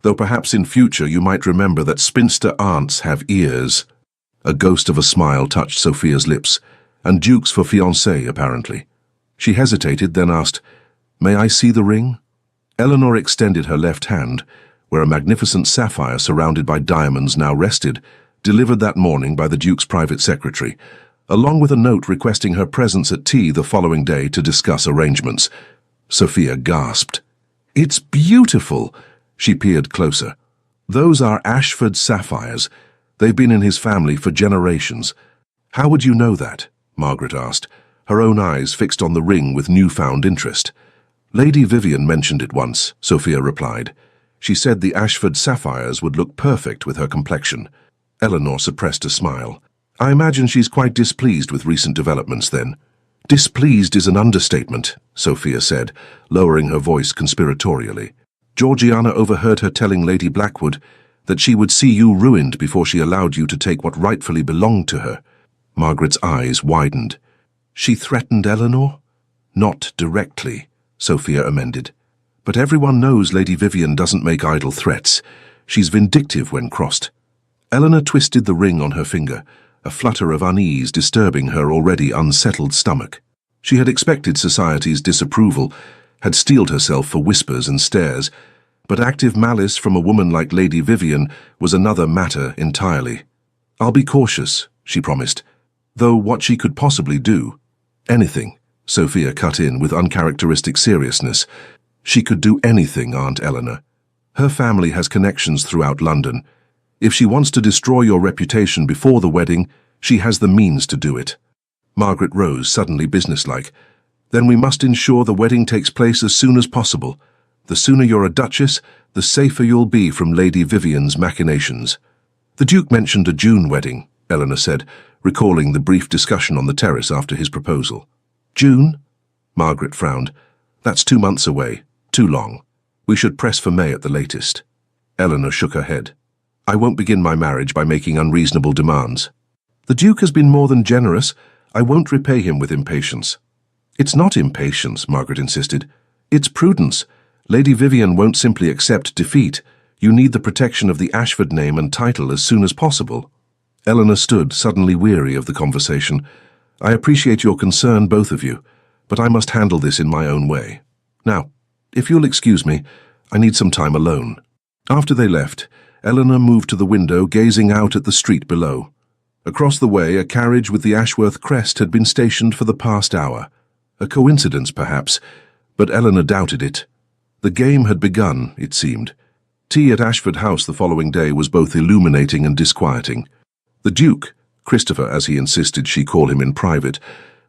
though perhaps in future you might remember that spinster aunts have ears. A ghost of a smile touched Sophia's lips, and dukes for fiancé, apparently. She hesitated, then asked, May I see the ring? Eleanor extended her left hand, where a magnificent sapphire surrounded by diamonds now rested, delivered that morning by the Duke's private secretary, along with a note requesting her presence at tea the following day to discuss arrangements. Sophia gasped. It's beautiful! She peered closer. Those are Ashford sapphires. They've been in his family for generations. How would you know that? Margaret asked, her own eyes fixed on the ring with newfound interest. Lady Vivian mentioned it once, Sophia replied. She said the Ashford sapphires would look perfect with her complexion. Eleanor suppressed a smile. I imagine she's quite displeased with recent developments then. Displeased is an understatement, Sophia said, lowering her voice conspiratorially. Georgiana overheard her telling Lady Blackwood that she would see you ruined before she allowed you to take what rightfully belonged to her. Margaret's eyes widened. She threatened Eleanor? Not directly, Sophia amended. But everyone knows Lady Vivian doesn't make idle threats. She's vindictive when crossed. Eleanor twisted the ring on her finger, a flutter of unease disturbing her already unsettled stomach. She had expected society's disapproval, had steeled herself for whispers and stares, but active malice from a woman like Lady Vivian was another matter entirely. I'll be cautious, she promised, though what she could possibly do. Anything, Sophia cut in with uncharacteristic seriousness. She could do anything, Aunt Eleanor. Her family has connections throughout London. If she wants to destroy your reputation before the wedding, she has the means to do it. Margaret rose, suddenly businesslike. Then we must ensure the wedding takes place as soon as possible. The sooner you're a duchess, the safer you'll be from Lady Vivian's machinations. The Duke mentioned a June wedding, Eleanor said, recalling the brief discussion on the terrace after his proposal. June? Margaret frowned. That's 2 months away. Too long. We should press for May at the latest. Eleanor shook her head. I won't begin my marriage by making unreasonable demands. The Duke has been more than generous. I won't repay him with impatience. It's not impatience, Margaret insisted. It's prudence. Lady Vivian won't simply accept defeat. You need the protection of the Ashford name and title as soon as possible. Eleanor stood, suddenly weary of the conversation. I appreciate your concern, both of you, but I must handle this in my own way. Now, if you'll excuse me, I need some time alone. After they left, Eleanor moved to the window, gazing out at the street below. Across the way, a carriage with the Ashworth crest had been stationed for the past hour. A coincidence, perhaps, but Eleanor doubted it. The game had begun, it seemed. Tea at Ashford House the following day was both illuminating and disquieting. The Duke, Christopher as he insisted she call him in private,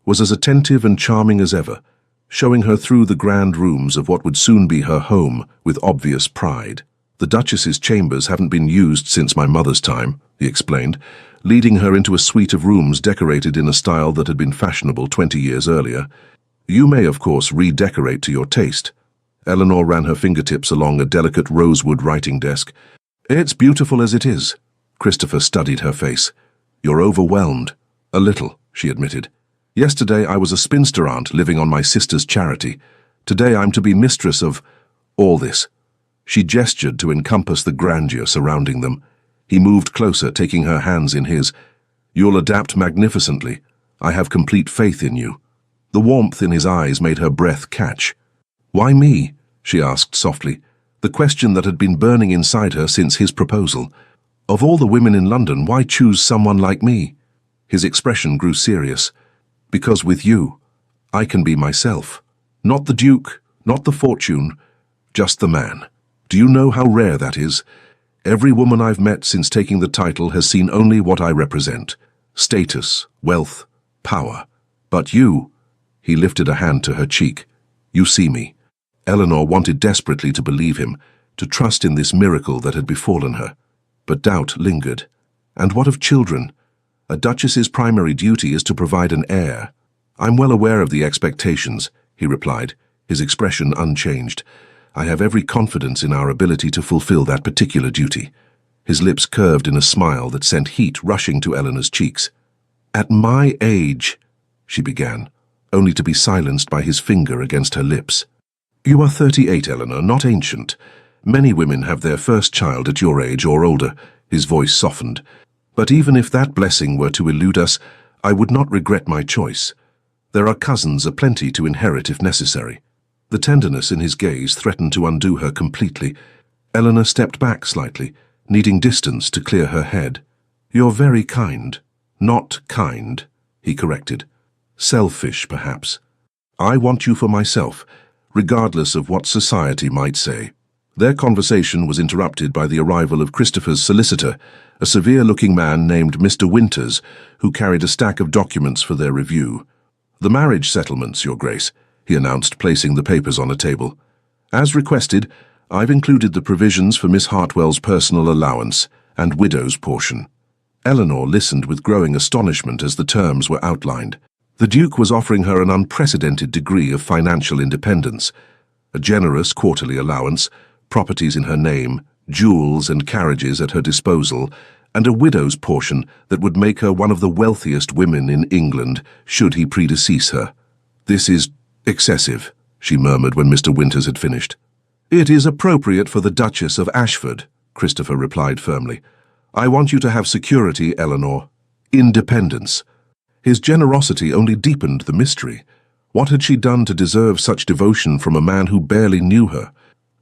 was as attentive and charming as ever, showing her through the grand rooms of what would soon be her home with obvious pride. The Duchess's chambers haven't been used since my mother's time, he explained, leading her into a suite of rooms decorated in a style that had been fashionable 20 years earlier. You may, of course, redecorate to your taste. Eleanor ran her fingertips along a delicate rosewood writing desk. It's beautiful as it is. Christopher studied her face. You're overwhelmed. A little, she admitted. Yesterday I was a spinster aunt living on my sister's charity. Today I'm to be mistress of all this. She gestured to encompass the grandeur surrounding them. He moved closer, taking her hands in his. You'll adapt magnificently. I have complete faith in you. The warmth in his eyes made her breath catch. Why me? She asked softly, the question that had been burning inside her since his proposal. Of all the women in London, why choose someone like me? His expression grew serious. Because with you, I can be myself. Not the Duke, not the fortune, just the man. Do you know how rare that is? Every woman I've met since taking the title has seen only what I represent. Status, wealth, power. But you, he lifted a hand to her cheek. You see me. Eleanor wanted desperately to believe him, to trust in this miracle that had befallen her. But doubt lingered. And what of children? A duchess's primary duty is to provide an heir. I'm well aware of the expectations, he replied, his expression unchanged. I have every confidence in our ability to fulfill that particular duty. His lips curved in a smile that sent heat rushing to Eleanor's cheeks. At my age, she began, only to be silenced by his finger against her lips. You are 38, Eleanor, not ancient. Many women have their first child at your age or older. His voice softened. But even if that blessing were to elude us, I would not regret my choice. There are cousins aplenty to inherit if necessary. The tenderness in his gaze threatened to undo her completely. Eleanor stepped back slightly, needing distance to clear her head. You're very kind. Not kind, he corrected. Selfish, perhaps. I want you for myself, regardless of what society might say. Their conversation was interrupted by the arrival of Christopher's solicitor, a severe-looking man named Mr. Winters, who carried a stack of documents for their review. The marriage settlements, Your Grace, he announced, placing the papers on a table. As requested, I've included the provisions for Miss Hartwell's personal allowance and widow's portion. Eleanor listened with growing astonishment as the terms were outlined. The Duke was offering her an unprecedented degree of financial independence, a generous quarterly allowance, properties in her name, jewels and carriages at her disposal, and a widow's portion that would make her one of the wealthiest women in England should he predecease her. This is excessive, she murmured when Mr. Winters had finished. It is appropriate for the Duchess of Ashford, Christopher replied firmly. I want you to have security, Eleanor. Independence. His generosity only deepened the mystery. What had she done to deserve such devotion from a man who barely knew her?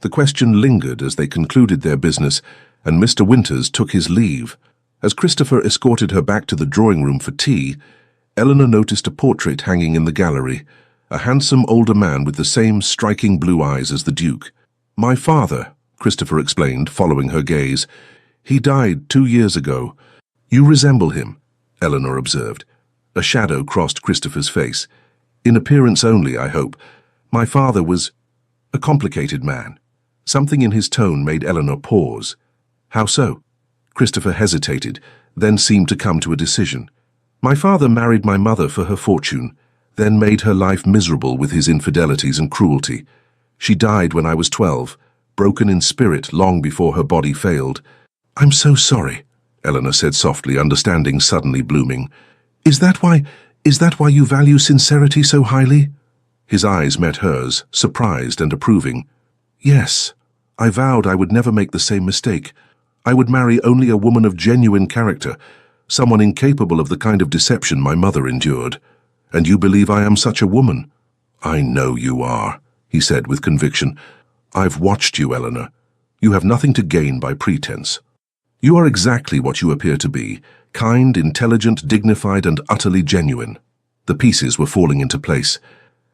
The question lingered as they concluded their business, and Mr. Winters took his leave. As Christopher escorted her back to the drawing-room for tea, Eleanor noticed a portrait hanging in the gallery, a handsome older man with the same striking blue eyes as the Duke. My father, Christopher explained, following her gaze. He died 2 years ago. You resemble him, Eleanor observed. A shadow crossed Christopher's face. In appearance only, I hope. My father was a complicated man. Something in his tone made Eleanor pause. How so? Christopher hesitated, then seemed to come to a decision. My father married my mother for her fortune, then made her life miserable with his infidelities and cruelty. She died when I was 12, broken in spirit long before her body failed. I'm so sorry, Eleanor said softly, understanding suddenly blooming. Is that why you value sincerity so highly? His eyes met hers, surprised and approving. Yes, I vowed I would never make the same mistake. I would marry only a woman of genuine character, someone incapable of the kind of deception my mother endured. And you believe I am such a woman? I know you are, he said with conviction. I've watched you, Eleanor. You have nothing to gain by pretense. You are exactly what you appear to be, kind, intelligent, dignified, and utterly genuine. The pieces were falling into place.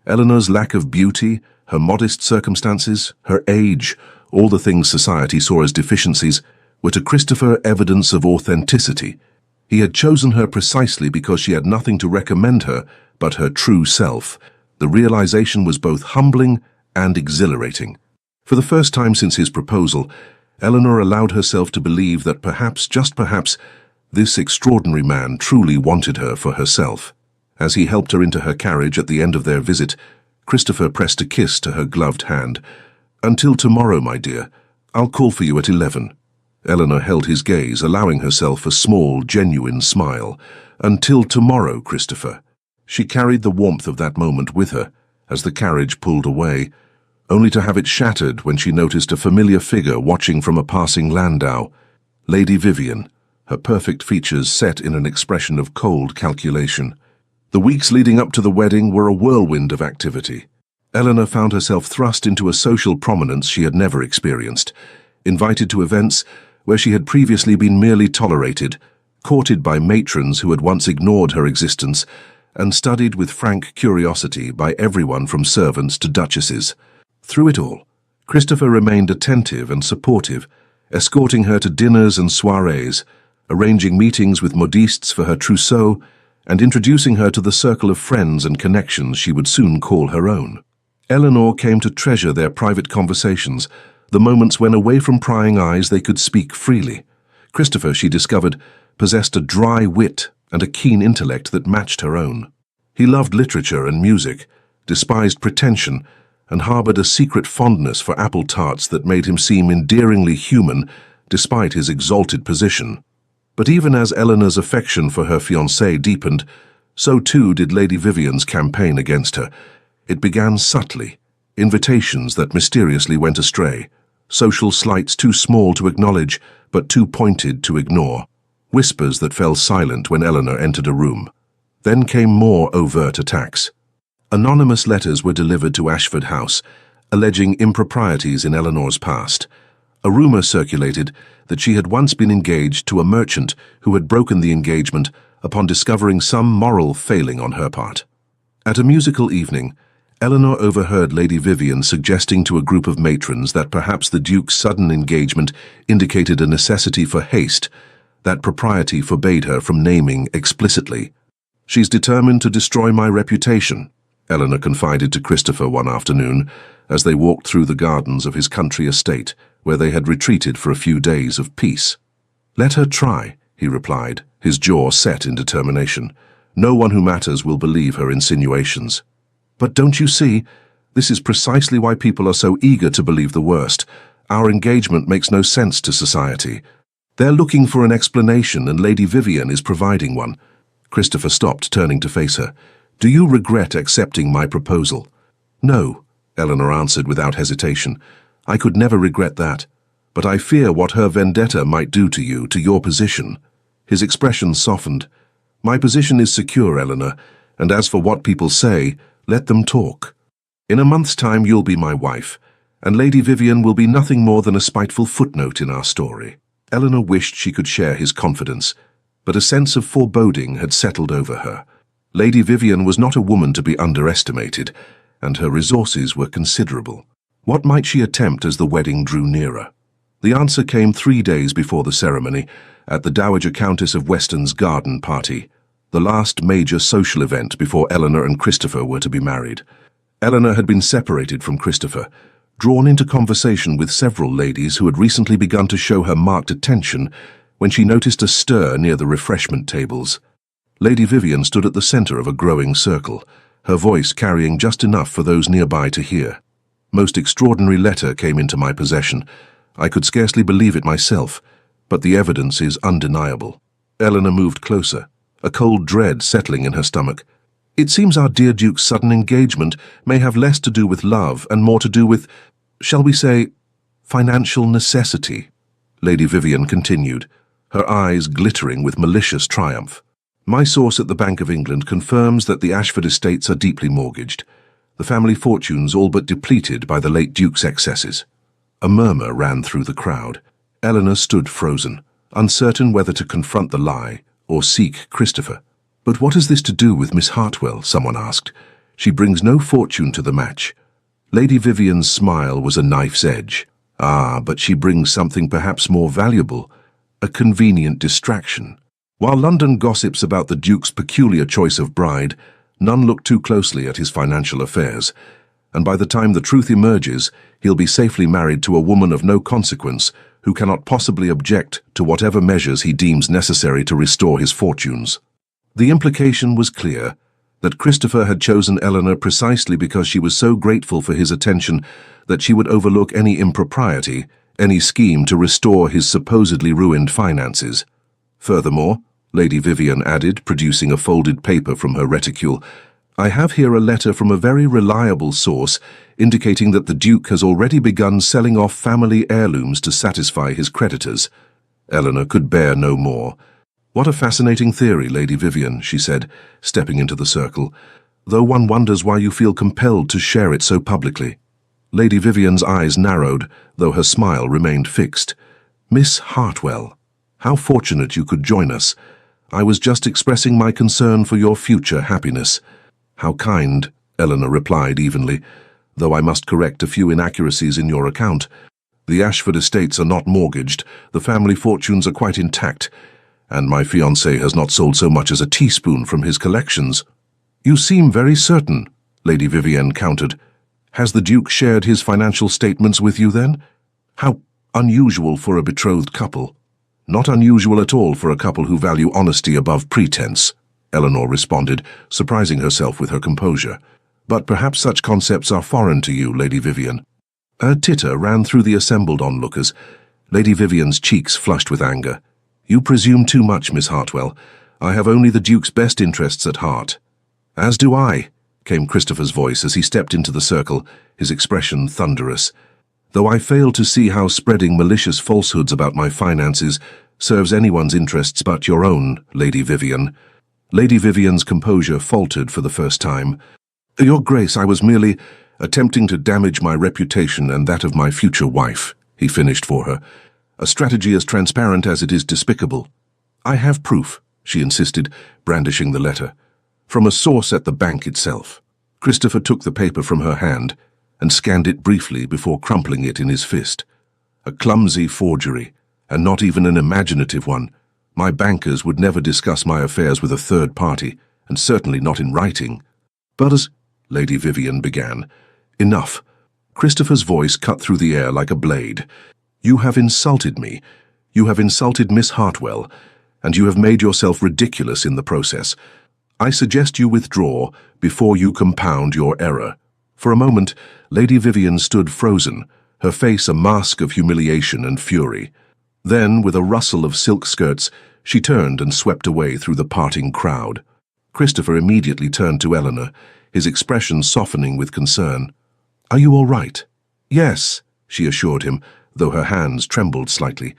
Eleanor's lack of beauty, her modest circumstances, her age, all the things society saw as deficiencies, were to Christopher evidence of authenticity. He had chosen her precisely because she had nothing to recommend her but her true self. The realization was both humbling and exhilarating. For the first time since his proposal, Eleanor allowed herself to believe that perhaps, just perhaps, this extraordinary man truly wanted her for herself. As he helped her into her carriage at the end of their visit, Christopher pressed a kiss to her gloved hand. Until tomorrow, my dear. I'll call for you at 11. Eleanor held his gaze, allowing herself a small, genuine smile. Until tomorrow, Christopher. She carried the warmth of that moment with her as the carriage pulled away, only to have it shattered when she noticed a familiar figure watching from a passing landau. Lady Vivian, her perfect features set in an expression of cold calculation. The weeks leading up to the wedding were a whirlwind of activity. Eleanor found herself thrust into a social prominence she had never experienced, invited to events where she had previously been merely tolerated, courted by matrons who had once ignored her existence, and studied with frank curiosity by everyone from servants to duchesses. Through it all, Christopher remained attentive and supportive, escorting her to dinners and soirees, arranging meetings with modistes for her trousseau, and introducing her to the circle of friends and connections she would soon call her own. Eleanor came to treasure their private conversations, the moments when, away from prying eyes, they could speak freely. Christopher, she discovered, possessed a dry wit and a keen intellect that matched her own. He loved literature and music, despised pretension, and harbored a secret fondness for apple tarts that made him seem endearingly human despite his exalted position. But even as Eleanor's affection for her fiancé deepened, so too did Lady Vivian's campaign against her. It began subtly, invitations that mysteriously went astray, social slights too small to acknowledge but too pointed to ignore, whispers that fell silent when Eleanor entered a room. Then came more overt attacks. Anonymous letters were delivered to Ashford House, alleging improprieties in Eleanor's past. A rumor circulated that she had once been engaged to a merchant who had broken the engagement upon discovering some moral failing on her part. At a musical evening, Eleanor overheard Lady Vivian suggesting to a group of matrons that perhaps the Duke's sudden engagement indicated a necessity for haste, that propriety forbade her from naming explicitly. "She's determined to destroy my reputation," Eleanor confided to Christopher one afternoon as they walked through the gardens of his country estate, where they had retreated for a few days of peace. "Let her try," he replied, his jaw set in determination. "No one who matters will believe her insinuations." "But don't you see? This is precisely why people are so eager to believe the worst. Our engagement makes no sense to society. They're looking for an explanation, and Lady Vivian is providing one." Christopher stopped, turning to face her. "Do you regret accepting my proposal?" "No," Eleanor answered without hesitation. "I could never regret that. But I fear what her vendetta might do to you, to your position." His expression softened. "My position is secure, Eleanor, and as for what people say, let them talk. In a month's time you'll be my wife, and Lady Vivian will be nothing more than a spiteful footnote in our story." Eleanor wished she could share his confidence, but a sense of foreboding had settled over her. Lady Vivian was not a woman to be underestimated, and her resources were considerable. What might she attempt as the wedding drew nearer? The answer came 3 days before the ceremony, at the Dowager Countess of Weston's garden party, the last major social event before Eleanor and Christopher were to be married. Eleanor had been separated from Christopher, drawn into conversation with several ladies who had recently begun to show her marked attention when she noticed a stir near the refreshment tables. Lady Vivian stood at the center of a growing circle, her voice carrying just enough for those nearby to hear. "Most extraordinary letter came into my possession. I could scarcely believe it myself, but the evidence is undeniable." Eleanor moved closer, a cold dread settling in her stomach. "It seems our dear Duke's sudden engagement may have less to do with love and more to do with, shall we say, financial necessity," Lady Vivian continued, her eyes glittering with malicious triumph. "My source at the Bank of England confirms that the Ashford estates are deeply mortgaged, the family fortunes all but depleted by the late Duke's excesses." A murmur ran through the crowd. Eleanor stood frozen, uncertain whether to confront the lie or seek Christopher. "But what has this to do with Miss Hartwell?" someone asked. "She brings no fortune to the match." Lady Vivian's smile was a knife's edge. "Ah, but she brings something perhaps more valuable, a convenient distraction." While London gossips about the Duke's peculiar choice of bride, none look too closely at his financial affairs, and by the time the truth emerges, he'll be safely married to a woman of no consequence who cannot possibly object to whatever measures he deems necessary to restore his fortunes. The implication was clear, that Christopher had chosen Eleanor precisely because she was so grateful for his attention that she would overlook any impropriety, any scheme to restore his supposedly ruined finances. Furthermore, Lady Vivian added, producing a folded paper from her reticule, "I have here a letter from a very reliable source indicating that the Duke has already begun selling off family heirlooms to satisfy his creditors." Eleanor could bear no more. "What a fascinating theory, Lady Vivian," she said, stepping into the circle, "though one wonders why you feel compelled to share it so publicly." Lady Vivian's eyes narrowed, though her smile remained fixed. "Miss Hartwell, how fortunate you could join us. I was just expressing my concern for your future happiness." "How kind," Eleanor replied evenly, "though I must correct a few inaccuracies in your account. The Ashford estates are not mortgaged, the family fortunes are quite intact, and my fiancé has not sold so much as a teaspoon from his collections." "You seem very certain," Lady Vivian countered. "Has the Duke shared his financial statements with you then? How unusual for a betrothed couple." Not unusual at all for a couple who value honesty above pretense, Eleanor responded, surprising herself with her composure. But perhaps such concepts are foreign to you, Lady Vivian. A titter ran through the assembled onlookers. Lady Vivian's cheeks flushed with anger. You presume too much, Miss Hartwell. I have only the Duke's best interests at heart. As do I, came Christopher's voice as he stepped into the circle, his expression thunderous. Though I fail to see how spreading malicious falsehoods about my finances serves anyone's interests but your own, Lady Vivian. Lady Vivian's composure faltered for the first time. Your Grace, I was merely attempting to damage my reputation and that of my future wife, he finished for her. A strategy as transparent as it is despicable. I have proof, she insisted, brandishing the letter. From a source at the bank itself. Christopher took the paper from her hand and scanned it briefly before crumpling it in his fist. A clumsy forgery, and not even an imaginative one. My bankers would never discuss my affairs with a third party, and certainly not in writing. But as Lady Vivian began, enough. Christopher's voice cut through the air like a blade. You have insulted me. You have insulted Miss Hartwell, and you have made yourself ridiculous in the process. I suggest you withdraw before you compound your error. For a moment, Lady Vivian stood frozen, her face a mask of humiliation and fury. Then, with a rustle of silk skirts, she turned and swept away through the parting crowd. Christopher immediately turned to Eleanor, his expression softening with concern. Are you all right? Yes, she assured him, though her hands trembled slightly.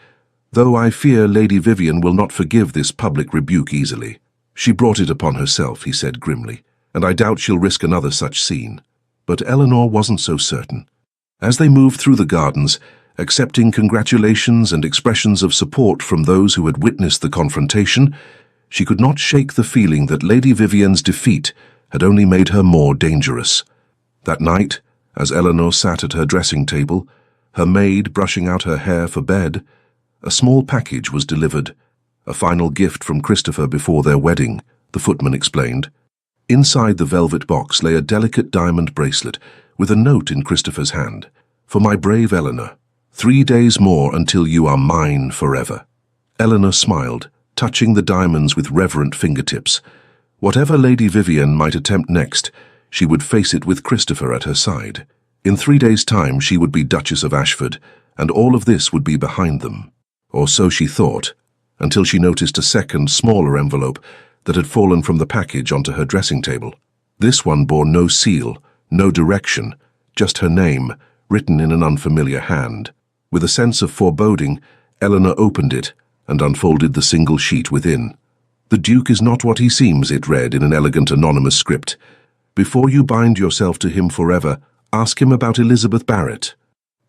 Though I fear Lady Vivian will not forgive this public rebuke easily. She brought it upon herself, he said grimly, and I doubt she'll risk another such scene. But Eleanor wasn't so certain. As they moved through the gardens, accepting congratulations and expressions of support from those who had witnessed the confrontation, she could not shake the feeling that Lady Vivian's defeat had only made her more dangerous. That night, as Eleanor sat at her dressing table, her maid brushing out her hair for bed, a small package was delivered, a final gift from Christopher before their wedding, the footman explained. Inside the velvet box lay a delicate diamond bracelet with a note in Christopher's hand. For my brave Eleanor, 3 days more until you are mine forever. Eleanor smiled, touching the diamonds with reverent fingertips. Whatever Lady Vivian might attempt next, she would face it with Christopher at her side. In 3 days' time she would be Duchess of Ashford, and all of this would be behind them. Or so she thought, until she noticed a second, smaller envelope that had fallen from the package onto her dressing table. This one bore no seal, no direction, just her name, written in an unfamiliar hand. With a sense of foreboding, Eleanor opened it and unfolded the single sheet within. The Duke is not what he seems, it read in an elegant anonymous script. Before you bind yourself to him forever, ask him about Elizabeth Barrett.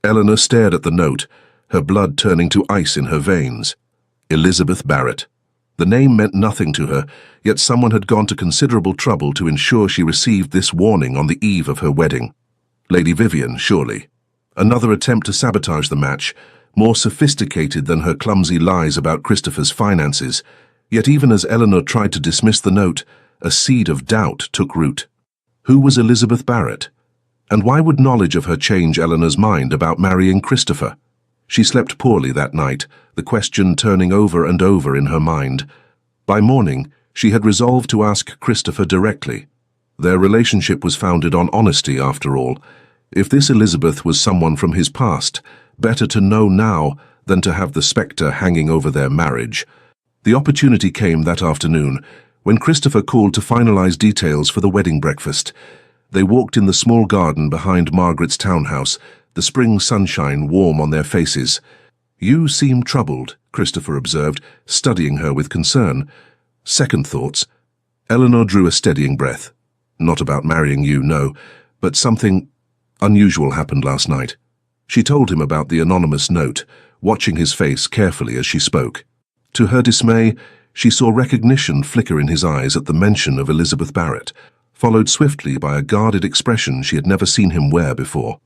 Eleanor stared at the note, her blood turning to ice in her veins. Elizabeth Barrett. The name meant nothing to her, yet someone had gone to considerable trouble to ensure she received this warning on the eve of her wedding. Lady Vivian, surely. Another attempt to sabotage the match, more sophisticated than her clumsy lies about Christopher's finances. Yet even as Eleanor tried to dismiss the note, a seed of doubt took root. Who was Elizabeth Barrett? And why would knowledge of her change Eleanor's mind about marrying Christopher? She slept poorly that night, the question turning over and over in her mind. By morning, she had resolved to ask Christopher directly. Their relationship was founded on honesty, after all. If this Elizabeth was someone from his past, better to know now than to have the spectre hanging over their marriage. The opportunity came that afternoon, when Christopher called to finalize details for the wedding breakfast. They walked in the small garden behind Margaret's townhouse, the spring sunshine warm on their faces. You seem troubled, Christopher observed, studying her with concern. Second thoughts. Eleanor drew a steadying breath. Not about marrying you, no, but something unusual happened last night. She told him about the anonymous note, watching his face carefully as she spoke. To her dismay, she saw recognition flicker in his eyes at the mention of Elizabeth Barrett, followed swiftly by a guarded expression she had never seen him wear before.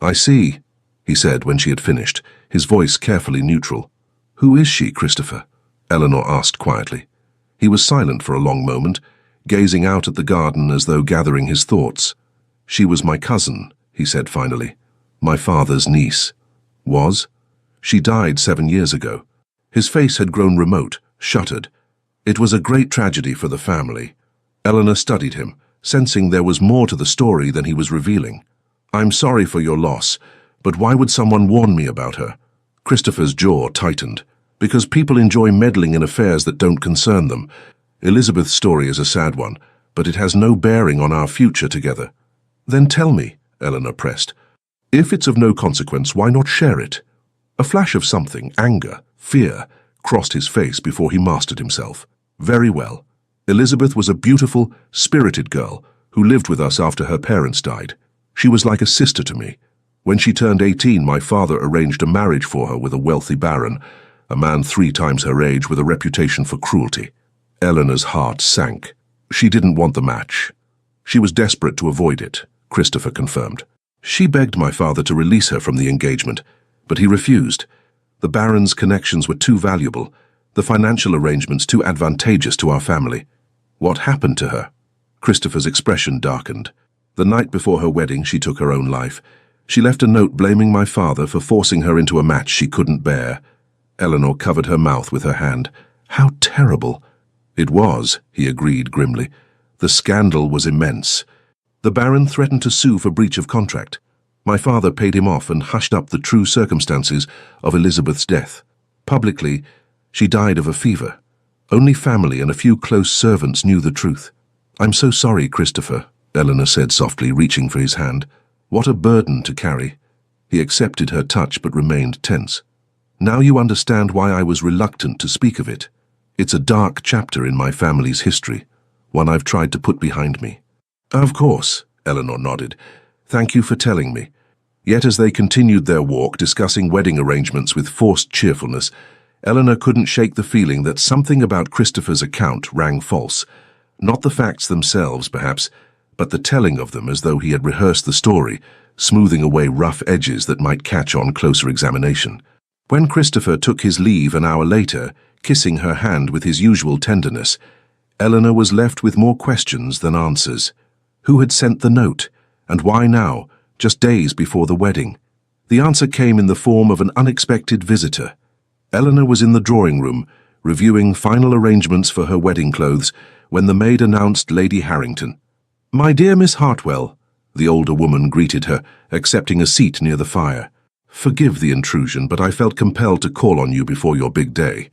I see, he said when she had finished, his voice carefully neutral. Who is she, Christopher? Eleanor asked quietly. He was silent for a long moment, gazing out at the garden as though gathering his thoughts. She was my cousin, he said finally. My father's niece. Was? She died 7 years ago. His face had grown remote, shuttered. It was a great tragedy for the family. Eleanor studied him, sensing there was more to the story than he was revealing. "I'm sorry for your loss, but why would someone warn me about her?" Christopher's jaw tightened. "Because people enjoy meddling in affairs that don't concern them. Elizabeth's story is a sad one, but it has no bearing on our future together." "Then tell me," Eleanor pressed. "If it's of no consequence, why not share it?" A flash of something, anger, fear, crossed his face before he mastered himself. "Very well. Elizabeth was a beautiful, spirited girl who lived with us after her parents died. She was like a sister to me. When she turned 18, my father arranged a marriage for her with a wealthy baron, a man 3 times her age with a reputation for cruelty." Eleanor's heart sank. She didn't want the match. She was desperate to avoid it, Christopher confirmed. "She begged my father to release her from the engagement, but he refused. The baron's connections were too valuable, the financial arrangements too advantageous to our family." "What happened to her?" Christopher's expression darkened. "The night before her wedding, she took her own life. She left a note blaming my father for forcing her into a match she couldn't bear." Eleanor covered her mouth with her hand. "How terrible!" "It was," he agreed grimly. "The scandal was immense. The baron threatened to sue for breach of contract. My father paid him off and hushed up the true circumstances of Elizabeth's death. Publicly, she died of a fever. Only family and a few close servants knew the truth." "I'm so sorry, Christopher," Eleanor said softly, reaching for his hand. "What a burden to carry." He accepted her touch but remained tense. "Now you understand why I was reluctant to speak of it. It's a dark chapter in my family's history, one I've tried to put behind me." "Of course," Eleanor nodded. "Thank you for telling me." Yet as they continued their walk, discussing wedding arrangements with forced cheerfulness, Eleanor couldn't shake the feeling that something about Christopher's account rang false. Not the facts themselves, perhaps, but the telling of them as though he had rehearsed the story, smoothing away rough edges that might catch on closer examination. When Christopher took his leave an hour later, kissing her hand with his usual tenderness, Eleanor was left with more questions than answers. Who had sent the note? And why now, just days before the wedding? The answer came in the form of an unexpected visitor. Eleanor was in the drawing room, reviewing final arrangements for her wedding clothes, when the maid announced Lady Harrington. "My dear Miss Hartwell," the older woman greeted her, accepting a seat near the fire. "Forgive the intrusion, but I felt compelled to call on you before your big day."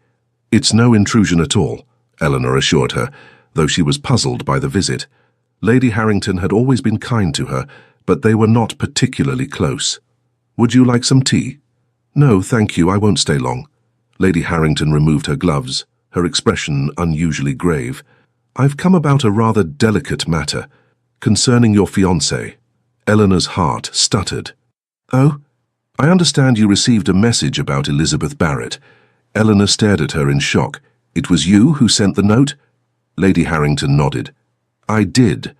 "It's no intrusion at all," Eleanor assured her, though she was puzzled by the visit. Lady Harrington had always been kind to her, but they were not particularly close. "Would you like some tea?" "No, thank you, I won't stay long." Lady Harrington removed her gloves, her expression unusually grave. "I've come about a rather delicate matter, concerning your fiancé." Eleanor's heart stuttered. "Oh? I understand you received a message about Elizabeth Barrett." Eleanor stared at her in shock. "It was you who sent the note?" Lady Harrington nodded. "I did.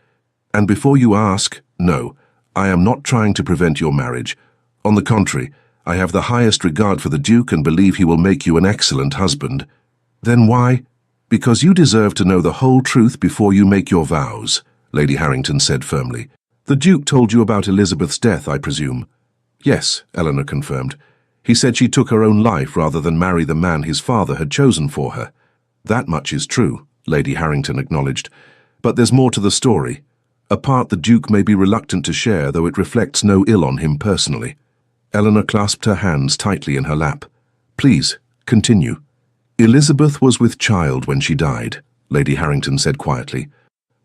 And before you ask, no, I am not trying to prevent your marriage. On the contrary, I have the highest regard for the Duke and believe he will make you an excellent husband." "Then why?" "Because you deserve to know the whole truth before you make your vows," Lady Harrington said firmly. "The Duke told you about Elizabeth's death, I presume?" "Yes," Eleanor confirmed. "He said she took her own life rather than marry the man his father had chosen for her." "That much is true," Lady Harrington acknowledged. "But there's more to the story. A part the Duke may be reluctant to share, though it reflects no ill on him personally." Eleanor clasped her hands tightly in her lap. "Please, continue." "Elizabeth was with child when she died," Lady Harrington said quietly.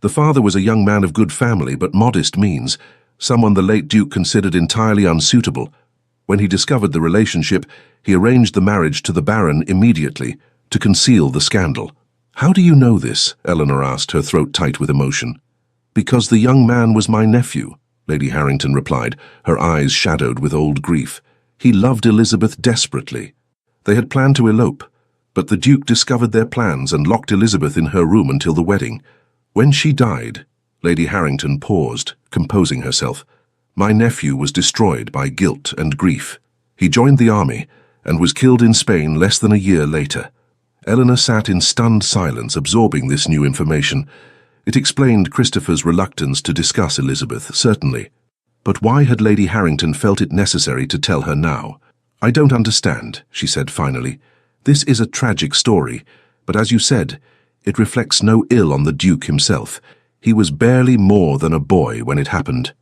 "The father was a young man of good family but modest means, someone the late Duke considered entirely unsuitable. When he discovered the relationship, he arranged the marriage to the Baron immediately, to conceal the scandal." "How do you know this?" Eleanor asked, her throat tight with emotion. "Because the young man was my nephew," Lady Harrington replied, her eyes shadowed with old grief. "He loved Elizabeth desperately. They had planned to elope, but the Duke discovered their plans and locked Elizabeth in her room until the wedding. When she died," Lady Harrington paused, composing herself, "my nephew was destroyed by guilt and grief. He joined the army and was killed in Spain less than a year later." Eleanor sat in stunned silence, absorbing this new information. It explained Christopher's reluctance to discuss Elizabeth, certainly. But why had Lady Harrington felt it necessary to tell her now? "I don't understand," she said finally. This is a tragic story, but as you said, it reflects no ill on the Duke himself. He was barely more than a boy when it happened.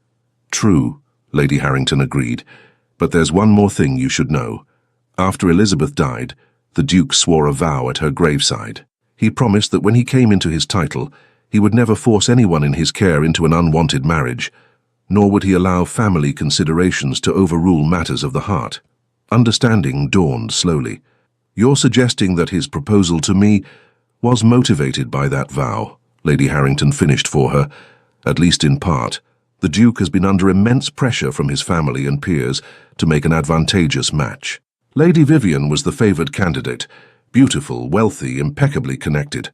True, Lady Harrington agreed, but there's one more thing you should know. After Elizabeth died, the Duke swore a vow at her graveside. He promised that when he came into his title, he would never force anyone in his care into an unwanted marriage, nor would he allow family considerations to overrule matters of the heart. Understanding dawned slowly. You're suggesting that his proposal to me was motivated by that vow, Lady Harrington finished for her, at least in part. The Duke has been under immense pressure from his family and peers to make an advantageous match. Lady Vivian was the favoured candidate, beautiful, wealthy, impeccably connected.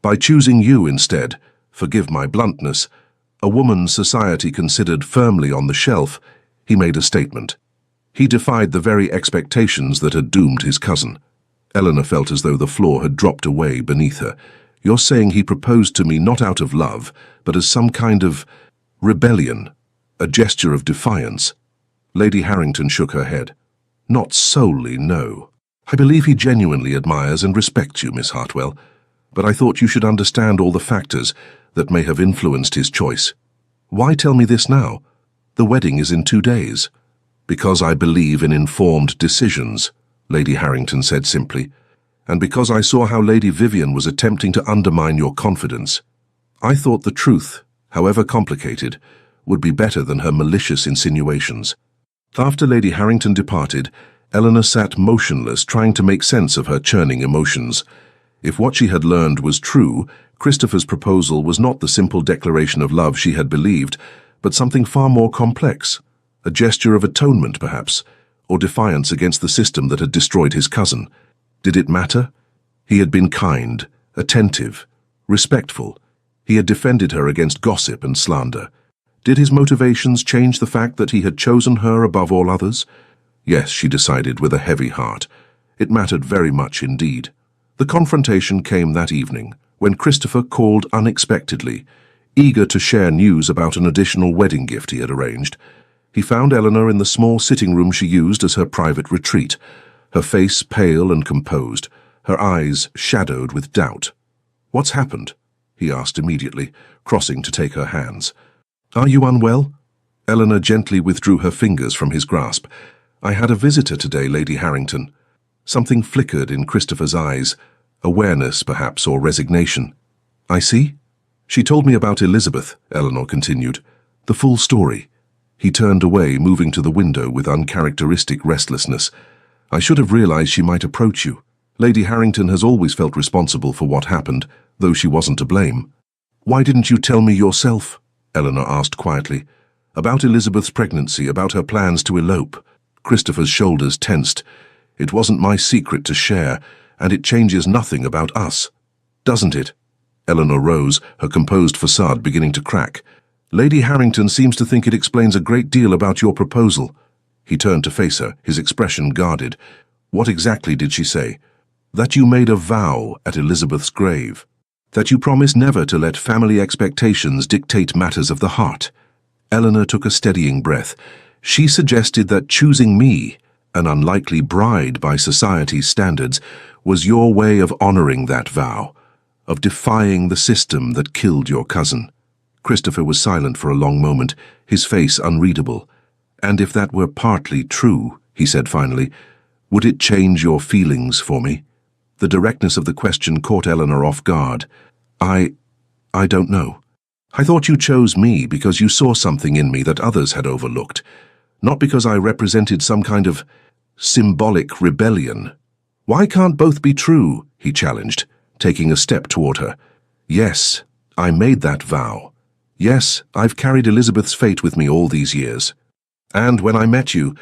By choosing you instead, forgive my bluntness, a woman society considered firmly on the shelf, he made a statement. He defied the very expectations that had doomed his cousin. Eleanor felt as though the floor had dropped away beneath her. You're saying he proposed to me not out of love, but as some kind of rebellion, a gesture of defiance. Lady Harrington shook her head. Not solely, no. I believe he genuinely admires and respects you, Miss Hartwell, but I thought you should understand all the factors that may have influenced his choice. Why tell me this now? The wedding is in 2 days. Because I believe in informed decisions, Lady Harrington said simply, and because I saw how Lady Vivian was attempting to undermine your confidence. I thought the truth, however complicated, would be better than her malicious insinuations. After Lady Harrington departed, Eleanor sat motionless, trying to make sense of her churning emotions. If what she had learned was true, Christopher's proposal was not the simple declaration of love she had believed, but something far more complex. A gesture of atonement, perhaps, or defiance against the system that had destroyed his cousin. Did it matter? He had been kind, attentive, respectful. He had defended her against gossip and slander. Did his motivations change the fact that he had chosen her above all others? Yes, she decided with a heavy heart. It mattered very much indeed. The confrontation came that evening, when Christopher called unexpectedly, eager to share news about an additional wedding gift he had arranged. He found Eleanor in the small sitting room she used as her private retreat, her face pale and composed, her eyes shadowed with doubt. "What's happened?" he asked immediately, crossing to take her hands. "Are you unwell?" Eleanor gently withdrew her fingers from his grasp. "I had a visitor today, Lady Harrington." Something flickered in Christopher's eyes, awareness perhaps, or resignation. "I see." "She told me about Elizabeth," Eleanor continued. "The full story." He turned away, moving to the window with uncharacteristic restlessness. "I should have realized she might approach you. Lady Harrington has always felt responsible for what happened, though she wasn't to blame." "Why didn't you tell me yourself?" Eleanor asked quietly. "About Elizabeth's pregnancy, about her plans to elope." Christopher's shoulders tensed. "It wasn't my secret to share, and it changes nothing about us." "Doesn't it?" Eleanor rose, her composed facade beginning to crack. "Lady Harrington seems to think it explains a great deal about your proposal." He turned to face her, his expression guarded. "What exactly did she say?" "That you made a vow at Elizabeth's grave. That you promised never to let family expectations dictate matters of the heart." Eleanor took a steadying breath. She suggested that choosing me, an unlikely bride by society's standards, was your way of honoring that vow, of defying the system that killed your cousin. Christopher was silent for a long moment, his face unreadable. "And if that were partly true," he said finally, "would it change your feelings for me?" The directness of the question caught Eleanor off guard. I don't know. I thought you chose me because you saw something in me that others had overlooked, not because I represented some kind of symbolic rebellion." "Why can't both be true?" he challenged, taking a step toward her. "Yes, I made that vow. Yes, I've carried Elizabeth's fate with me all these years. And when I met you,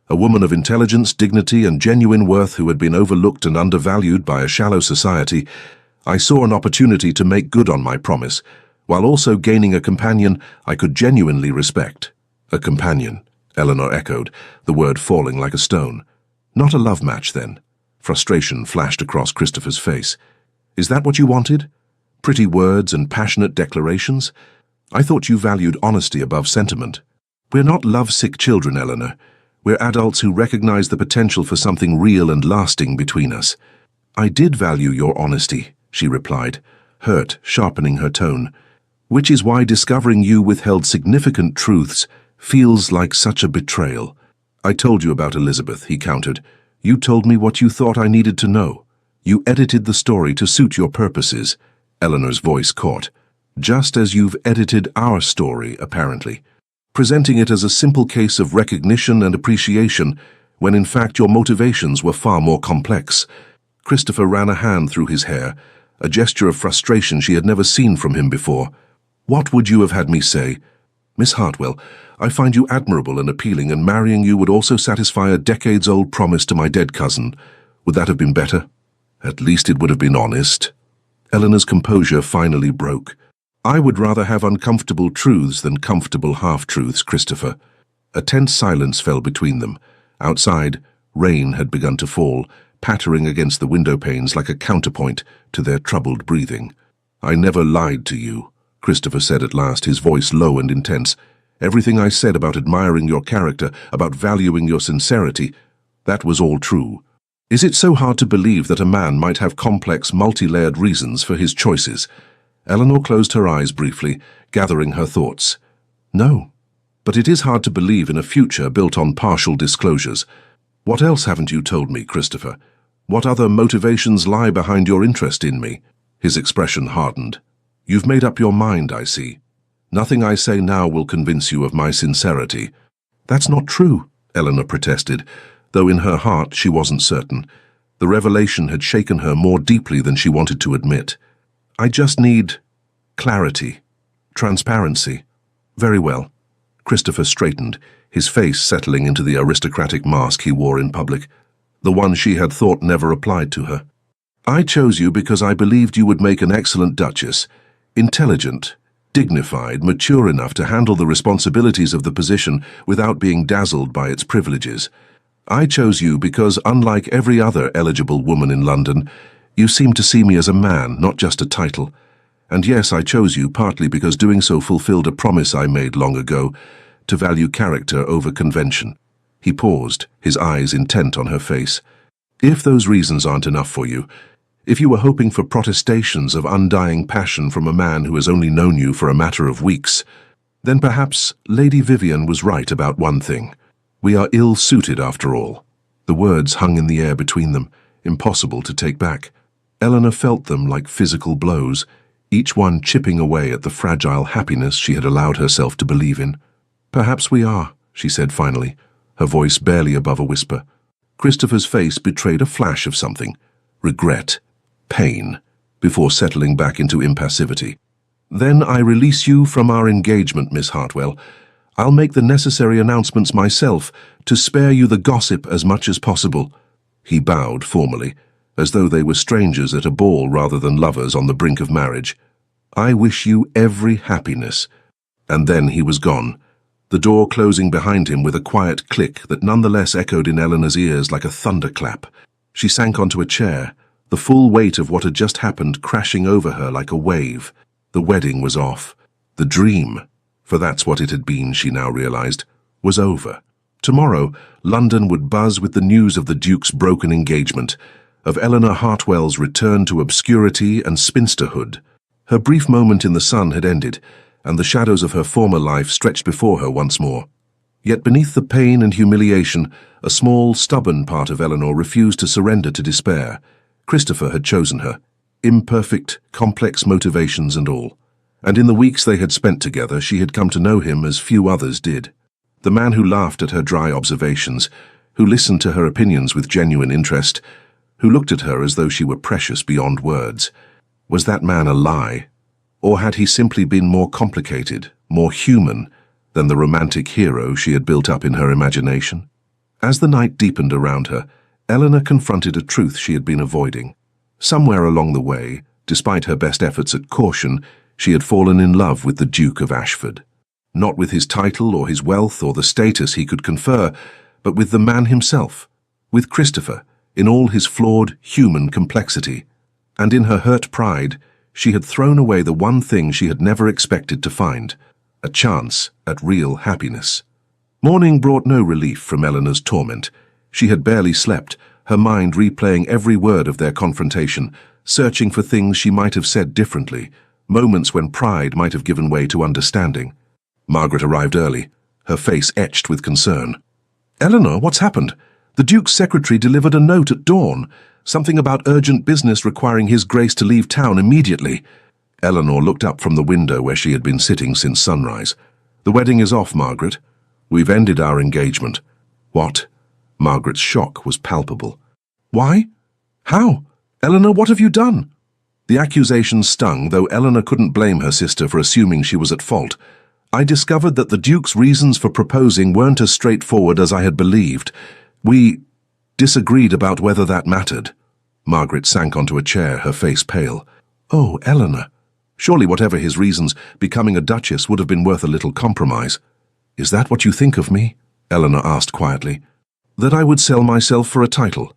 a woman of intelligence, dignity, and genuine worth who had been overlooked and undervalued by a shallow society, I saw an opportunity to make good on my promise, while also gaining a companion I could genuinely respect." "A companion," Eleanor echoed, the word falling like a stone. "Not a love match, then?" Frustration flashed across Christopher's face. "Is that what you wanted? Pretty words and passionate declarations? I thought you valued honesty above sentiment." "We're not love-sick children, Eleanor. We're adults who recognize the potential for something real and lasting between us." I did value your honesty, she replied, hurt sharpening her tone. Which is why discovering you withheld significant truths feels like such a betrayal. I told you about Elizabeth, he countered. You told me what you thought I needed to know. You edited the story to suit your purposes. Eleanor's voice caught. Just as you've edited our story, apparently. Presenting it as a simple case of recognition and appreciation, when in fact your motivations were far more complex. Christopher ran a hand through his hair, a gesture of frustration she had never seen from him before. What would you have had me say? Miss Hartwell, I find you admirable and appealing, and marrying you would also satisfy a decades-old promise to my dead cousin. Would that have been better? At least it would have been honest. Eleanor's composure finally broke. I would rather have uncomfortable truths than comfortable half-truths, Christopher. A tense silence fell between them. Outside, rain had begun to fall, pattering against the window panes like a counterpoint to their troubled breathing. I never lied to you, Christopher said at last, his voice low and intense. Everything I said about admiring your character, about valuing your sincerity, that was all true. Is it so hard to believe that a man might have complex, multi-layered reasons for his choices? Eleanor closed her eyes briefly, gathering her thoughts. No, but it is hard to believe in a future built on partial disclosures. What else haven't you told me, Christopher? What other motivations lie behind your interest in me? His expression hardened. You've made up your mind, I see. Nothing I say now will convince you of my sincerity. That's not true, Eleanor protested, though in her heart she wasn't certain. The revelation had shaken her more deeply than she wanted to admit. I just need clarity, transparency. Very well. Christopher straightened, his face settling into the aristocratic mask he wore in public, the one she had thought never applied to her. I chose you because I believed you would make an excellent duchess, intelligent, dignified, mature enough to handle the responsibilities of the position without being dazzled by its privileges. I chose you because, unlike every other eligible woman in London, you seem to see me as a man, not just a title. And yes, I chose you partly because doing so fulfilled a promise I made long ago, to value character over convention. He paused, his eyes intent on her face. If those reasons aren't enough for you, if you were hoping for protestations of undying passion from a man who has only known you for a matter of weeks, then perhaps Lady Vivian was right about one thing. We are ill-suited after all. The words hung in the air between them, impossible to take back. Eleanor felt them like physical blows, each one chipping away at the fragile happiness she had allowed herself to believe in. Perhaps we are, she said finally, her voice barely above a whisper. Christopher's face betrayed a flash of something. Regret. Pain, before settling back into impassivity. Then I release you from our engagement, Miss Hartwell. I'll make the necessary announcements myself to spare you the gossip as much as possible. He bowed formally, as though they were strangers at a ball rather than lovers on the brink of marriage. I wish you every happiness. And then he was gone, the door closing behind him with a quiet click that nonetheless echoed in Eleanor's ears like a thunderclap. She sank onto a chair, the full weight of what had just happened crashing over her like a wave. The wedding was off. The dream, for that's what it had been, she now realized, was over. Tomorrow, London would buzz with the news of the Duke's broken engagement, of Eleanor Hartwell's return to obscurity and spinsterhood. Her brief moment in the sun had ended, and the shadows of her former life stretched before her once more. Yet beneath the pain and humiliation, a small, stubborn part of Eleanor refused to surrender to despair. Christopher had chosen her, imperfect, complex motivations and all. And in the weeks they had spent together, she had come to know him as few others did. The man who laughed at her dry observations, who listened to her opinions with genuine interest, who looked at her as though she were precious beyond words. Was that man a lie? Or had he simply been more complicated, more human, than the romantic hero she had built up in her imagination? As the night deepened around her, Eleanor confronted a truth she had been avoiding. Somewhere along the way, despite her best efforts at caution, she had fallen in love with the Duke of Ashford. Not with his title or his wealth or the status he could confer, but with the man himself, with Christopher, in all his flawed, human complexity. And in her hurt pride, she had thrown away the one thing she had never expected to find, a chance at real happiness. Morning brought no relief from Eleanor's torment. She had barely slept, her mind replaying every word of their confrontation, searching for things she might have said differently, moments when pride might have given way to understanding. Margaret arrived early, her face etched with concern. "Eleanor, what's happened? The Duke's secretary delivered a note at dawn, something about urgent business requiring His Grace to leave town immediately." Eleanor looked up from the window where she had been sitting since sunrise. "The wedding is off, Margaret. We've ended our engagement." "What?" Margaret's shock was palpable. "Why? How? Eleanor, what have you done?" The accusation stung, though Eleanor couldn't blame her sister for assuming she was at fault. "I discovered that the Duke's reasons for proposing weren't as straightforward as I had believed. We disagreed about whether that mattered." Margaret sank onto a chair, her face pale. "Oh, Eleanor. Surely whatever his reasons, becoming a duchess would have been worth a little compromise." "Is that what you think of me?" Eleanor asked quietly. "That I would sell myself for a title."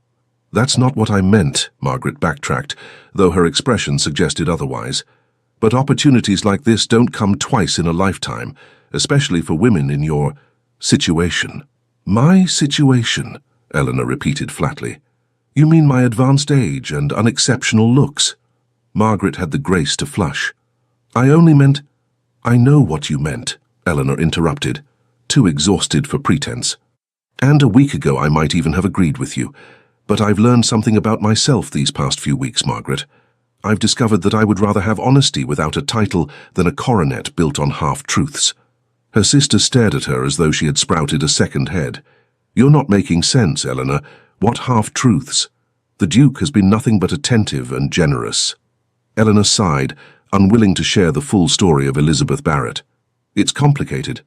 "That's not what I meant," Margaret backtracked, though her expression suggested otherwise. "But opportunities like this don't come twice in a lifetime, especially for women in your situation." "My situation?" Eleanor repeated flatly. "You mean my advanced age and unexceptional looks?" Margaret had the grace to flush. "I only meant—" "I know what you meant," Eleanor interrupted, too exhausted for pretense. "And a week ago I might even have agreed with you. But I've learned something about myself these past few weeks, Margaret. I've discovered that I would rather have honesty without a title than a coronet built on half-truths." Her sister stared at her as though she had sprouted a second head. "You're not making sense, Eleanor. What half-truths? The Duke has been nothing but attentive and generous." Eleanor sighed, unwilling to share the full story of Elizabeth Barrett. "It's complicated.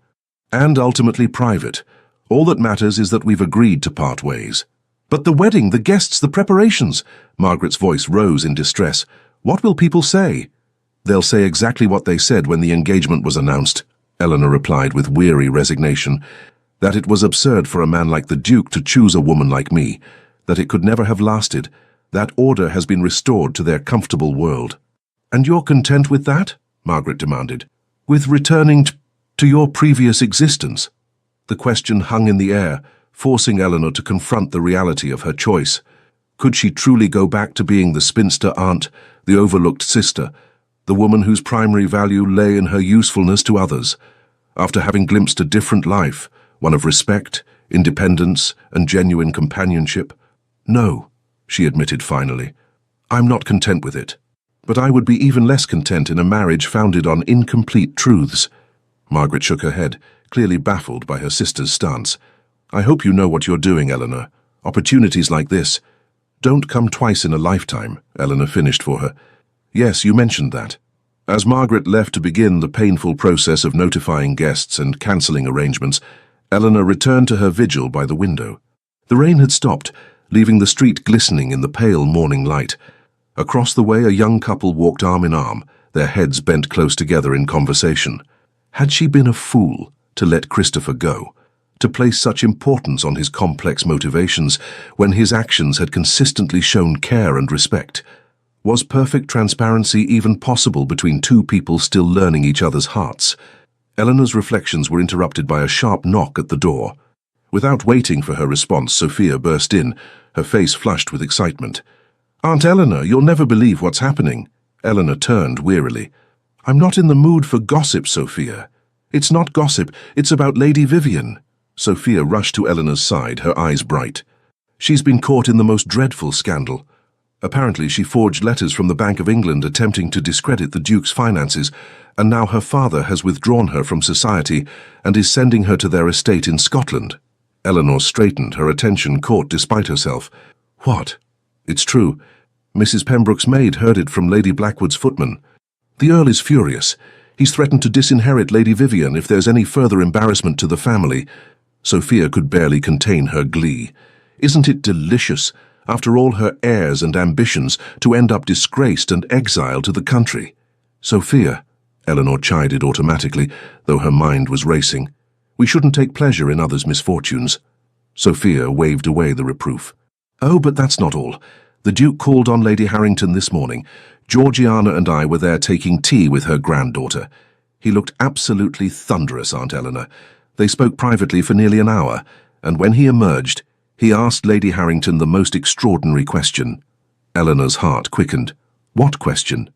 And ultimately private. All that matters is that we've agreed to part ways." "But the wedding, the guests, the preparations!" Margaret's voice rose in distress. "What will people say?" "They'll say exactly what they said when the engagement was announced," Eleanor replied with weary resignation. "That it was absurd for a man like the Duke to choose a woman like me, that it could never have lasted, that order has been restored to their comfortable world." "And you're content with that?" Margaret demanded. "With returning to your previous existence?" The question hung in the air, forcing Eleanor to confront the reality of her choice. Could she truly go back to being the spinster aunt, the overlooked sister, the woman whose primary value lay in her usefulness to others, after having glimpsed a different life, one of respect, independence, and genuine companionship? "No," she admitted finally. "I'm not content with it. But I would be even less content in a marriage founded on incomplete truths." Margaret shook her head, clearly baffled by her sister's stance. "I hope you know what you're doing, Eleanor. Opportunities like this don't come twice in a lifetime," Eleanor finished for her. "Yes, you mentioned that." As Margaret left to begin the painful process of notifying guests and cancelling arrangements, Eleanor returned to her vigil by the window. The rain had stopped, leaving the street glistening in the pale morning light. Across the way, a young couple walked arm in arm, their heads bent close together in conversation. Had she been a fool to let Christopher go, to place such importance on his complex motivations when his actions had consistently shown care and respect? Was perfect transparency even possible between two people still learning each other's hearts? Eleanor's reflections were interrupted by a sharp knock at the door. Without waiting for her response, Sophia burst in, her face flushed with excitement. "Aunt Eleanor, you'll never believe what's happening." Eleanor turned wearily. "I'm not in the mood for gossip, Sophia." "It's not gossip, it's about Lady Vivian." Sophia rushed to Eleanor's side, her eyes bright. "She's been caught in the most dreadful scandal. Apparently she forged letters from the Bank of England attempting to discredit the Duke's finances, and now her father has withdrawn her from society and is sending her to their estate in Scotland." Eleanor straightened, her attention caught despite herself. "What?" "It's true. Mrs. Pembroke's maid heard it from Lady Blackwood's footman. The Earl is furious. He's threatened to disinherit Lady Vivian if there's any further embarrassment to the family." Sophia could barely contain her glee. "Isn't it delicious, after all her airs and ambitions, to end up disgraced and exiled to the country?" "Sophia," Eleanor chided automatically, though her mind was racing. "We shouldn't take pleasure in others' misfortunes." Sophia waved away the reproof. "Oh, but that's not all. The Duke called on Lady Harrington this morning. Georgiana and I were there taking tea with her granddaughter. He looked absolutely thunderous, Aunt Eleanor. They spoke privately for nearly an hour, and when he emerged, He asked Lady Harrington the most extraordinary question. Eleanor's heart quickened. What question?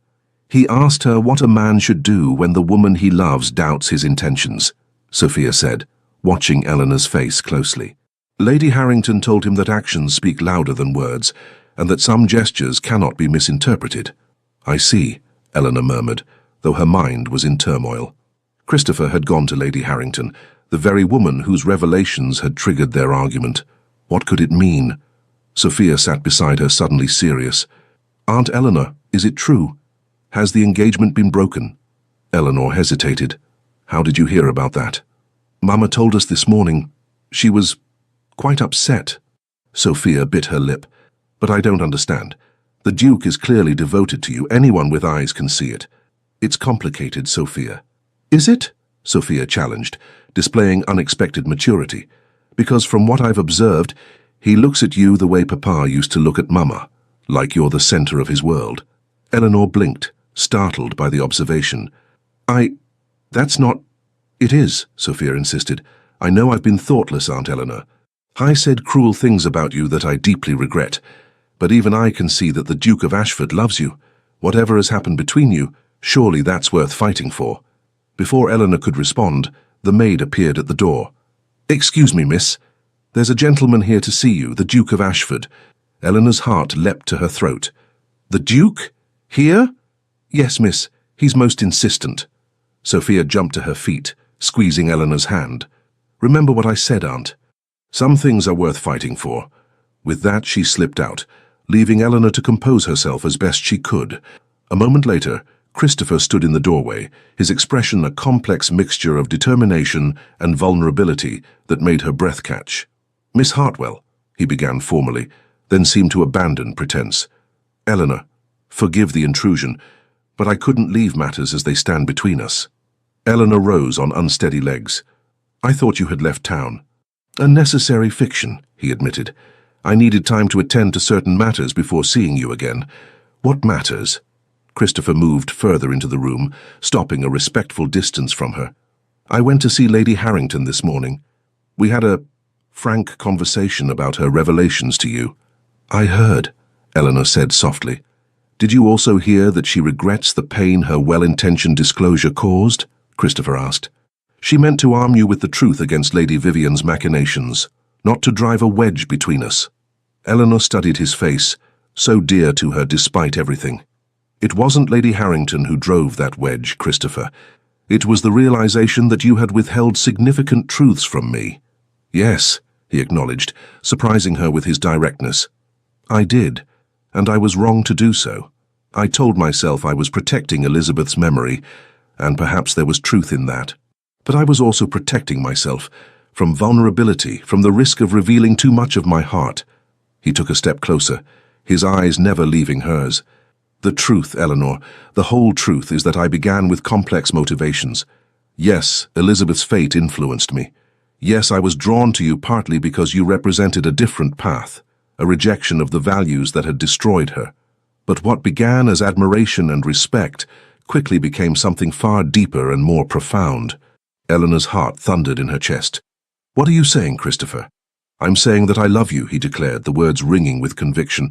He asked her what a man should do when the woman he loves doubts his intentions, Sophia said, watching Eleanor's face closely. Lady Harrington told him that actions speak louder than words, and that some gestures cannot be misinterpreted. I see, Eleanor murmured, though her mind was in turmoil. Christopher had gone to Lady Harrington, the very woman whose revelations had triggered their argument. What could it mean? Sophia sat beside her, suddenly serious. Aunt Eleanor, is it true? Has the engagement been broken? Eleanor hesitated. How did you hear about that? Mama told us this morning. She was quite upset. Sophia bit her lip. But I don't understand. The Duke is clearly devoted to you. Anyone with eyes can see it. It's complicated, Sophia. Is it? Sophia challenged, displaying unexpected maturity. Because from what I've observed, he looks at you the way Papa used to look at Mama, like you're the center of his world. Eleanor blinked, startled by the observation. That's not... It is, Sophia insisted. I know I've been thoughtless, Aunt Eleanor. I said cruel things about you that I deeply regret. But even I can see that the Duke of Ashford loves you. Whatever has happened between you, surely that's worth fighting for. Before Eleanor could respond, the maid appeared at the door. Excuse me, miss. There's a gentleman here to see you, the Duke of Ashford. Eleanor's heart leapt to her throat. The Duke? Here? Yes, miss. He's most insistent. Sophia jumped to her feet, squeezing Eleanor's hand. Remember what I said, Aunt. Some things are worth fighting for. With that, she slipped out, leaving Eleanor to compose herself as best she could. A moment later, Christopher stood in the doorway, his expression a complex mixture of determination and vulnerability that made her breath catch. Miss Hartwell, he began formally, then seemed to abandon pretense. Eleanor, forgive the intrusion, but I couldn't leave matters as they stand between us. Eleanor rose on unsteady legs. I thought you had left town. A necessary fiction, he admitted. I needed time to attend to certain matters before seeing you again. What matters? Christopher moved further into the room, stopping a respectful distance from her. I went to see Lady Harrington this morning. We had a frank conversation about her revelations to you. I heard, Eleanor said softly. Did you also hear that she regrets the pain her well-intentioned disclosure caused? Christopher asked. She meant to arm you with the truth against Lady Vivian's machinations, not to drive a wedge between us. Eleanor studied his face, so dear to her despite everything. It wasn't Lady Harrington who drove that wedge, Christopher. It was the realization that you had withheld significant truths from me. Yes, he acknowledged, surprising her with his directness. I did, and I was wrong to do so. I told myself I was protecting Elizabeth's memory, and perhaps there was truth in that. But I was also protecting myself from vulnerability, from the risk of revealing too much of my heart. He took a step closer, his eyes never leaving hers. The truth, Eleanor, the whole truth is that I began with complex motivations. Yes, Elizabeth's fate influenced me. Yes, I was drawn to you partly because you represented a different path, a rejection of the values that had destroyed her. But what began as admiration and respect quickly became something far deeper and more profound. Eleanor's heart thundered in her chest. What are you saying, Christopher? I'm saying that I love you, he declared, the words ringing with conviction.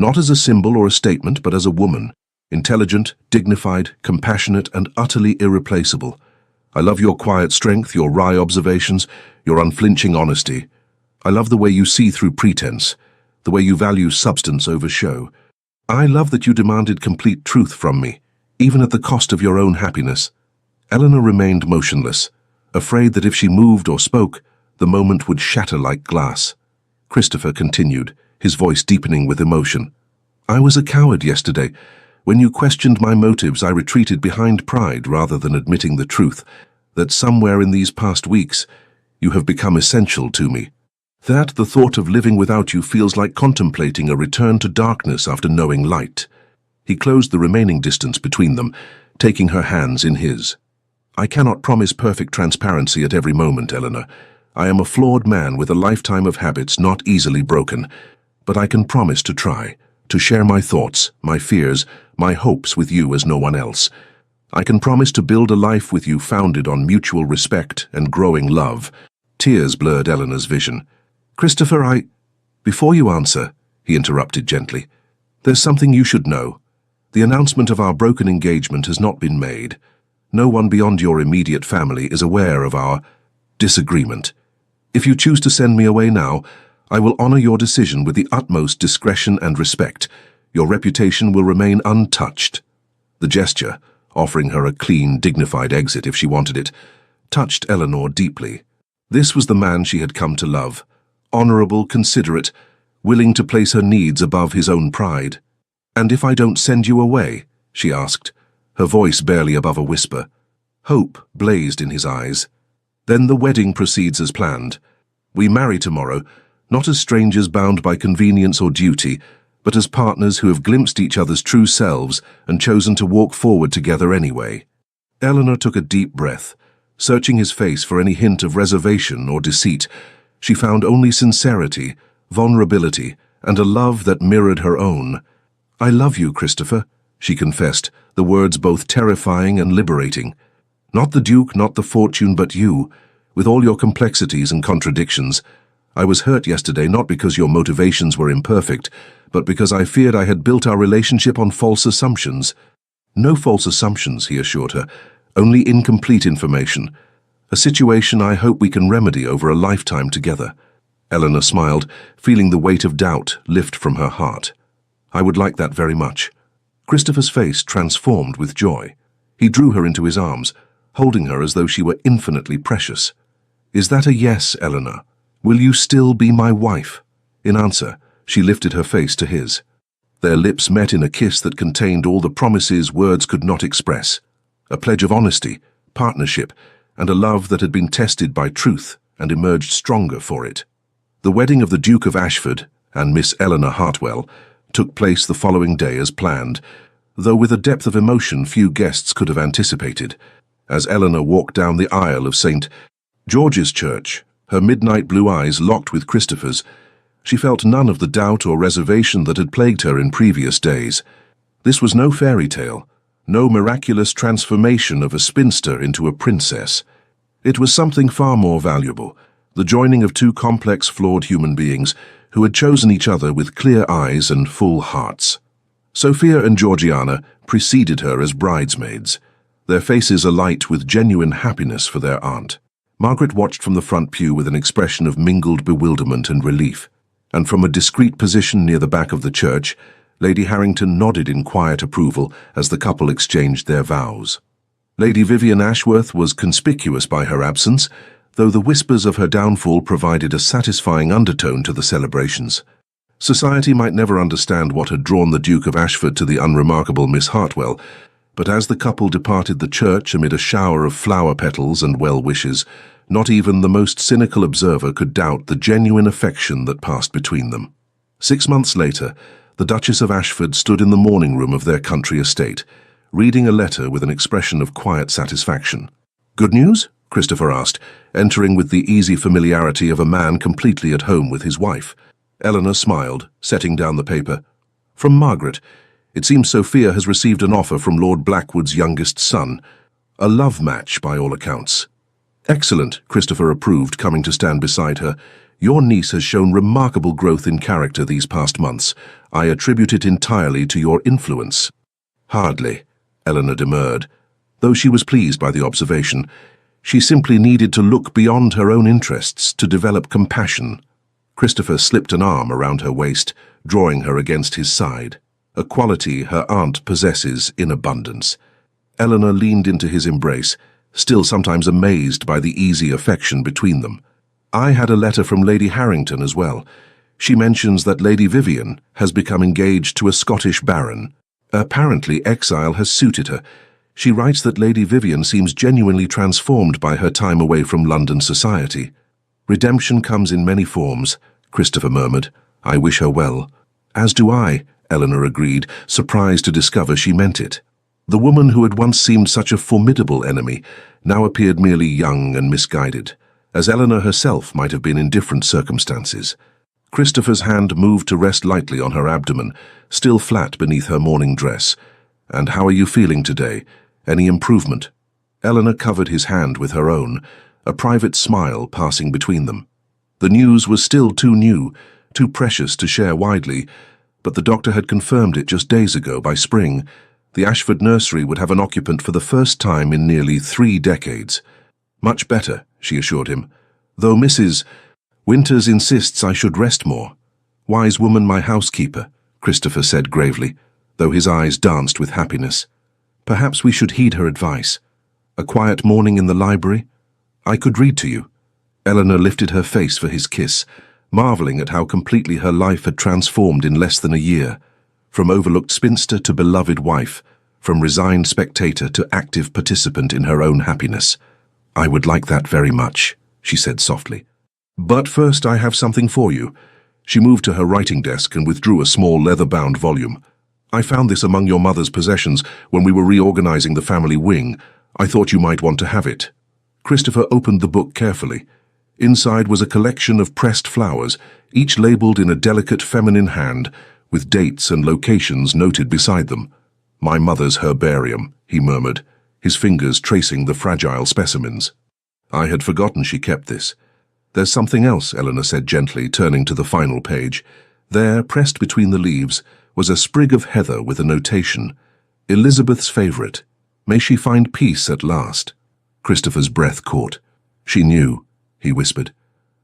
Not as a symbol or a statement, but as a woman. Intelligent, dignified, compassionate, and utterly irreplaceable. I love your quiet strength, your wry observations, your unflinching honesty. I love the way you see through pretense, the way you value substance over show. I love that you demanded complete truth from me, even at the cost of your own happiness. Eleanor remained motionless, afraid that if she moved or spoke, the moment would shatter like glass. Christopher continued, his voice deepening with emotion. I was a coward yesterday. When you questioned my motives, I retreated behind pride rather than admitting the truth, that somewhere in these past weeks, you have become essential to me. That the thought of living without you feels like contemplating a return to darkness after knowing light. He closed the remaining distance between them, taking her hands in his. I cannot promise perfect transparency at every moment, Eleanor. I am a flawed man with a lifetime of habits not easily broken, but I can promise to try, to share my thoughts, my fears, my hopes with you as no one else. I can promise to build a life with you founded on mutual respect and growing love. Tears blurred Eleanor's vision. Christopher, Before you answer, he interrupted gently, there's something you should know. The announcement of our broken engagement has not been made. No one beyond your immediate family is aware of our disagreement. If you choose to send me away now, I will honor your decision with the utmost discretion and respect. Your reputation will remain untouched. The gesture, offering her a clean, dignified exit if she wanted it, touched Eleanor deeply. This was the man she had come to love, honorable, considerate, willing to place her needs above his own pride. "And if I don't send you away?" she asked, her voice barely above a whisper. Hope blazed in his eyes. "Then the wedding proceeds as planned. We marry tomorrow, not as strangers bound by convenience or duty, but as partners who have glimpsed each other's true selves and chosen to walk forward together anyway." Eleanor took a deep breath. Searching his face for any hint of reservation or deceit, she found only sincerity, vulnerability, and a love that mirrored her own. "I love you, Christopher," she confessed, the words both terrifying and liberating. "Not the Duke, not the fortune, but you, with all your complexities and contradictions. I was hurt yesterday not because your motivations were imperfect, but because I feared I had built our relationship on false assumptions." "No false assumptions," he assured her, "only incomplete information. A situation I hope we can remedy over a lifetime together." Eleanor smiled, feeling the weight of doubt lift from her heart. "I would like that very much." Christopher's face transformed with joy. He drew her into his arms, holding her as though she were infinitely precious. "Is that a yes, Eleanor? Will you still be my wife?" In answer, she lifted her face to his. Their lips met in a kiss that contained all the promises words could not express. A pledge of honesty, partnership, and a love that had been tested by truth and emerged stronger for it. The wedding of the Duke of Ashford and Miss Eleanor Hartwell took place the following day as planned, though with a depth of emotion few guests could have anticipated. As Eleanor walked down the aisle of St. George's Church, her midnight blue eyes locked with Christopher's, she felt none of the doubt or reservation that had plagued her in previous days. This was no fairy tale, no miraculous transformation of a spinster into a princess. It was something far more valuable, the joining of two complex, flawed human beings who had chosen each other with clear eyes and full hearts. Sophia and Georgiana preceded her as bridesmaids, their faces alight with genuine happiness for their aunt. Margaret watched from the front pew with an expression of mingled bewilderment and relief, and from a discreet position near the back of the church, Lady Harrington nodded in quiet approval as the couple exchanged their vows. Lady Vivian Ashworth was conspicuous by her absence, though the whispers of her downfall provided a satisfying undertone to the celebrations. Society might never understand what had drawn the Duke of Ashford to the unremarkable Miss Hartwell, but as the couple departed the church amid a shower of flower petals and well-wishes, not even the most cynical observer could doubt the genuine affection that passed between them. 6 months later, the Duchess of Ashford stood in the morning room of their country estate, reading a letter with an expression of quiet satisfaction. "Good news?" Christopher asked, entering with the easy familiarity of a man completely at home with his wife. Eleanor smiled, setting down the paper. "From Margaret. It seems Sophia has received an offer from Lord Blackwood's youngest son. A love match, by all accounts." "Excellent," Christopher approved, coming to stand beside her. "Your niece has shown remarkable growth in character these past months. I attribute it entirely to your influence." "Hardly," Eleanor demurred. Though she was pleased by the observation, she simply needed to look beyond her own interests to develop compassion. Christopher slipped an arm around her waist, drawing her against his side, a quality her aunt possesses in abundance. Eleanor leaned into his embrace, still sometimes amazed by the easy affection between them. "I had a letter from Lady Harrington as well. She mentions that Lady Vivian has become engaged to a Scottish baron. Apparently exile has suited her. She writes that Lady Vivian seems genuinely transformed by her time away from London society." "Redemption comes in many forms," Christopher murmured. "I wish her well." "As do I," Eleanor agreed, surprised to discover she meant it. The woman who had once seemed such a formidable enemy now appeared merely young and misguided, as Eleanor herself might have been in different circumstances. Christopher's hand moved to rest lightly on her abdomen, still flat beneath her morning dress. "And how are you feeling today? Any improvement?" Eleanor covered his hand with her own, a private smile passing between them. The news was still too new, too precious to share widely, but the doctor had confirmed it just days ago. By spring, the Ashford nursery would have an occupant for the first time in nearly 3 decades. Much better, she assured him, though Mrs. Winters insists I should rest more. Wise woman, my housekeeper, Christopher said gravely, though his eyes danced with happiness. Perhaps we should heed her advice. A quiet morning in the library? I could read to you. Eleanor lifted her face for his kiss, marveling at how completely her life had transformed in less than a year, from overlooked spinster to beloved wife, from resigned spectator to active participant in her own happiness. I would like that very much, she said softly. But first I have something for you. She moved to her writing desk and withdrew a small leather-bound volume. I found this among your mother's possessions when we were reorganizing the family wing. I thought you might want to have it. Christopher opened the book carefully. Inside was a collection of pressed flowers, each labeled in a delicate feminine hand, with dates and locations noted beside them. My mother's herbarium, he murmured, his fingers tracing the fragile specimens. I had forgotten she kept this. There's something else, Eleanor said gently, turning to the final page. There, pressed between the leaves, was a sprig of heather with a notation. Elizabeth's favourite. May she find peace at last. Christopher's breath caught. She knew, he whispered.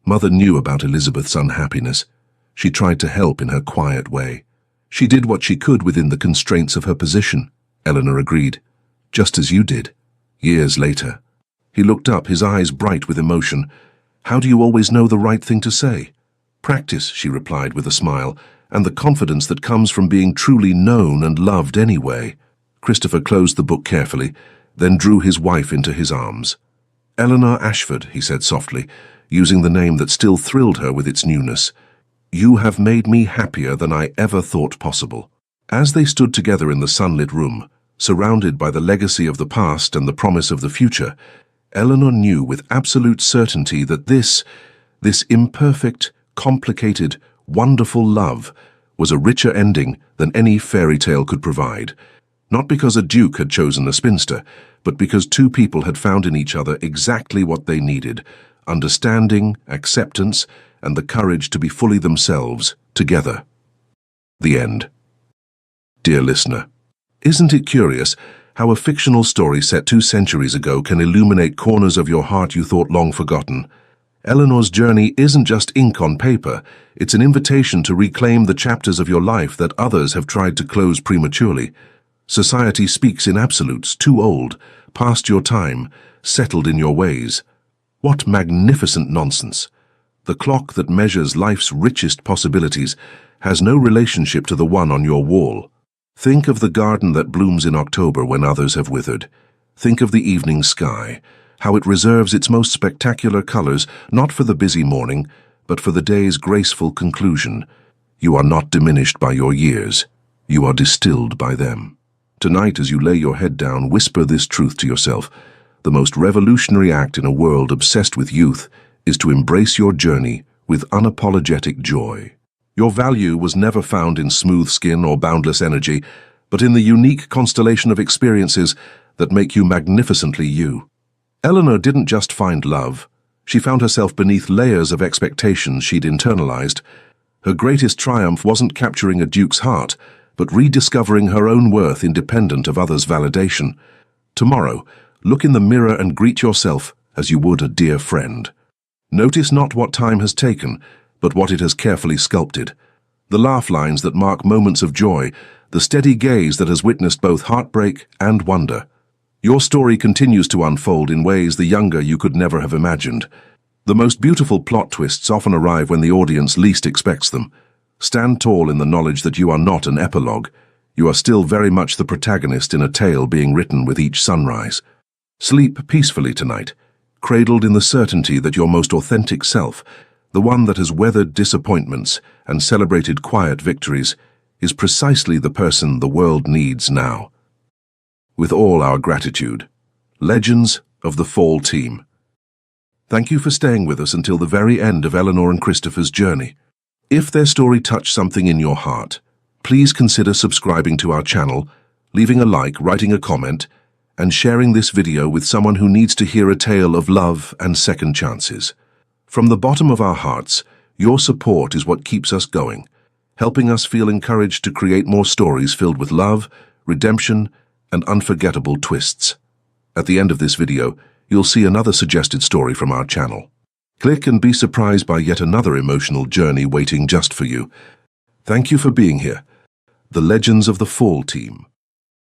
Mother knew about Elizabeth's unhappiness. She tried to help in her quiet way. She did what she could within the constraints of her position, Eleanor agreed. Just as you did. Years later. He looked up, his eyes bright with emotion. How do you always know the right thing to say? Practice, she replied with a smile, and the confidence that comes from being truly known and loved anyway. Christopher closed the book carefully, then drew his wife into his arms. Eleanor Ashford, he said softly, using the name that still thrilled her with its newness. You have made me happier than I ever thought possible. As they stood together in the sunlit room, surrounded by the legacy of the past and the promise of the future, Eleanor knew with absolute certainty that this imperfect, complicated, wonderful love was a richer ending than any fairy tale could provide. Not because a duke had chosen a spinster, but because two people had found in each other exactly what they needed: understanding, acceptance, and the courage to be fully themselves, together. The end. Dear listener, isn't it curious how a fictional story set 2 centuries ago can illuminate corners of your heart you thought long forgotten? Eleanor's journey isn't just ink on paper, it's an invitation to reclaim the chapters of your life that others have tried to close prematurely. Society speaks in absolutes, too old, past your time, settled in your ways. What magnificent nonsense! The clock that measures life's richest possibilities has no relationship to the one on your wall. Think of the garden that blooms in October when others have withered. Think of the evening sky, how it reserves its most spectacular colors not for the busy morning, but for the day's graceful conclusion. You are not diminished by your years. You are distilled by them. Tonight, as you lay your head down, whisper this truth to yourself. The most revolutionary act in a world obsessed with youth is to embrace your journey with unapologetic joy. Your value was never found in smooth skin or boundless energy, but in the unique constellation of experiences that make you magnificently you. Eleanor didn't just find love. She found herself beneath layers of expectations she'd internalized. Her greatest triumph wasn't capturing a duke's heart, but rediscovering her own worth independent of others' validation. Tomorrow, look in the mirror and greet yourself as you would a dear friend. Notice not what time has taken, but what it has carefully sculpted. The laugh lines that mark moments of joy, the steady gaze that has witnessed both heartbreak and wonder. Your story continues to unfold in ways the younger you could never have imagined. The most beautiful plot twists often arrive when the audience least expects them. Stand tall in the knowledge that you are not an epilogue. You are still very much the protagonist in a tale being written with each sunrise. Sleep peacefully tonight, cradled in the certainty that your most authentic self, the one that has weathered disappointments and celebrated quiet victories, is precisely the person the world needs now. With all our gratitude, Legends of the Fall Team. Thank you for staying with us until the very end of Eleanor and Christopher's journey. If their story touched something in your heart, please consider subscribing to our channel, leaving a like, writing a comment, and sharing this video with someone who needs to hear a tale of love and second chances. From the bottom of our hearts, Your support is what keeps us going, helping us feel encouraged to create more stories filled with love, redemption, and unforgettable twists. At the end of this video, you'll see another suggested story from our channel. Click and be surprised by yet another emotional journey waiting just for you. Thank you for being here. The Legends of the Fall team.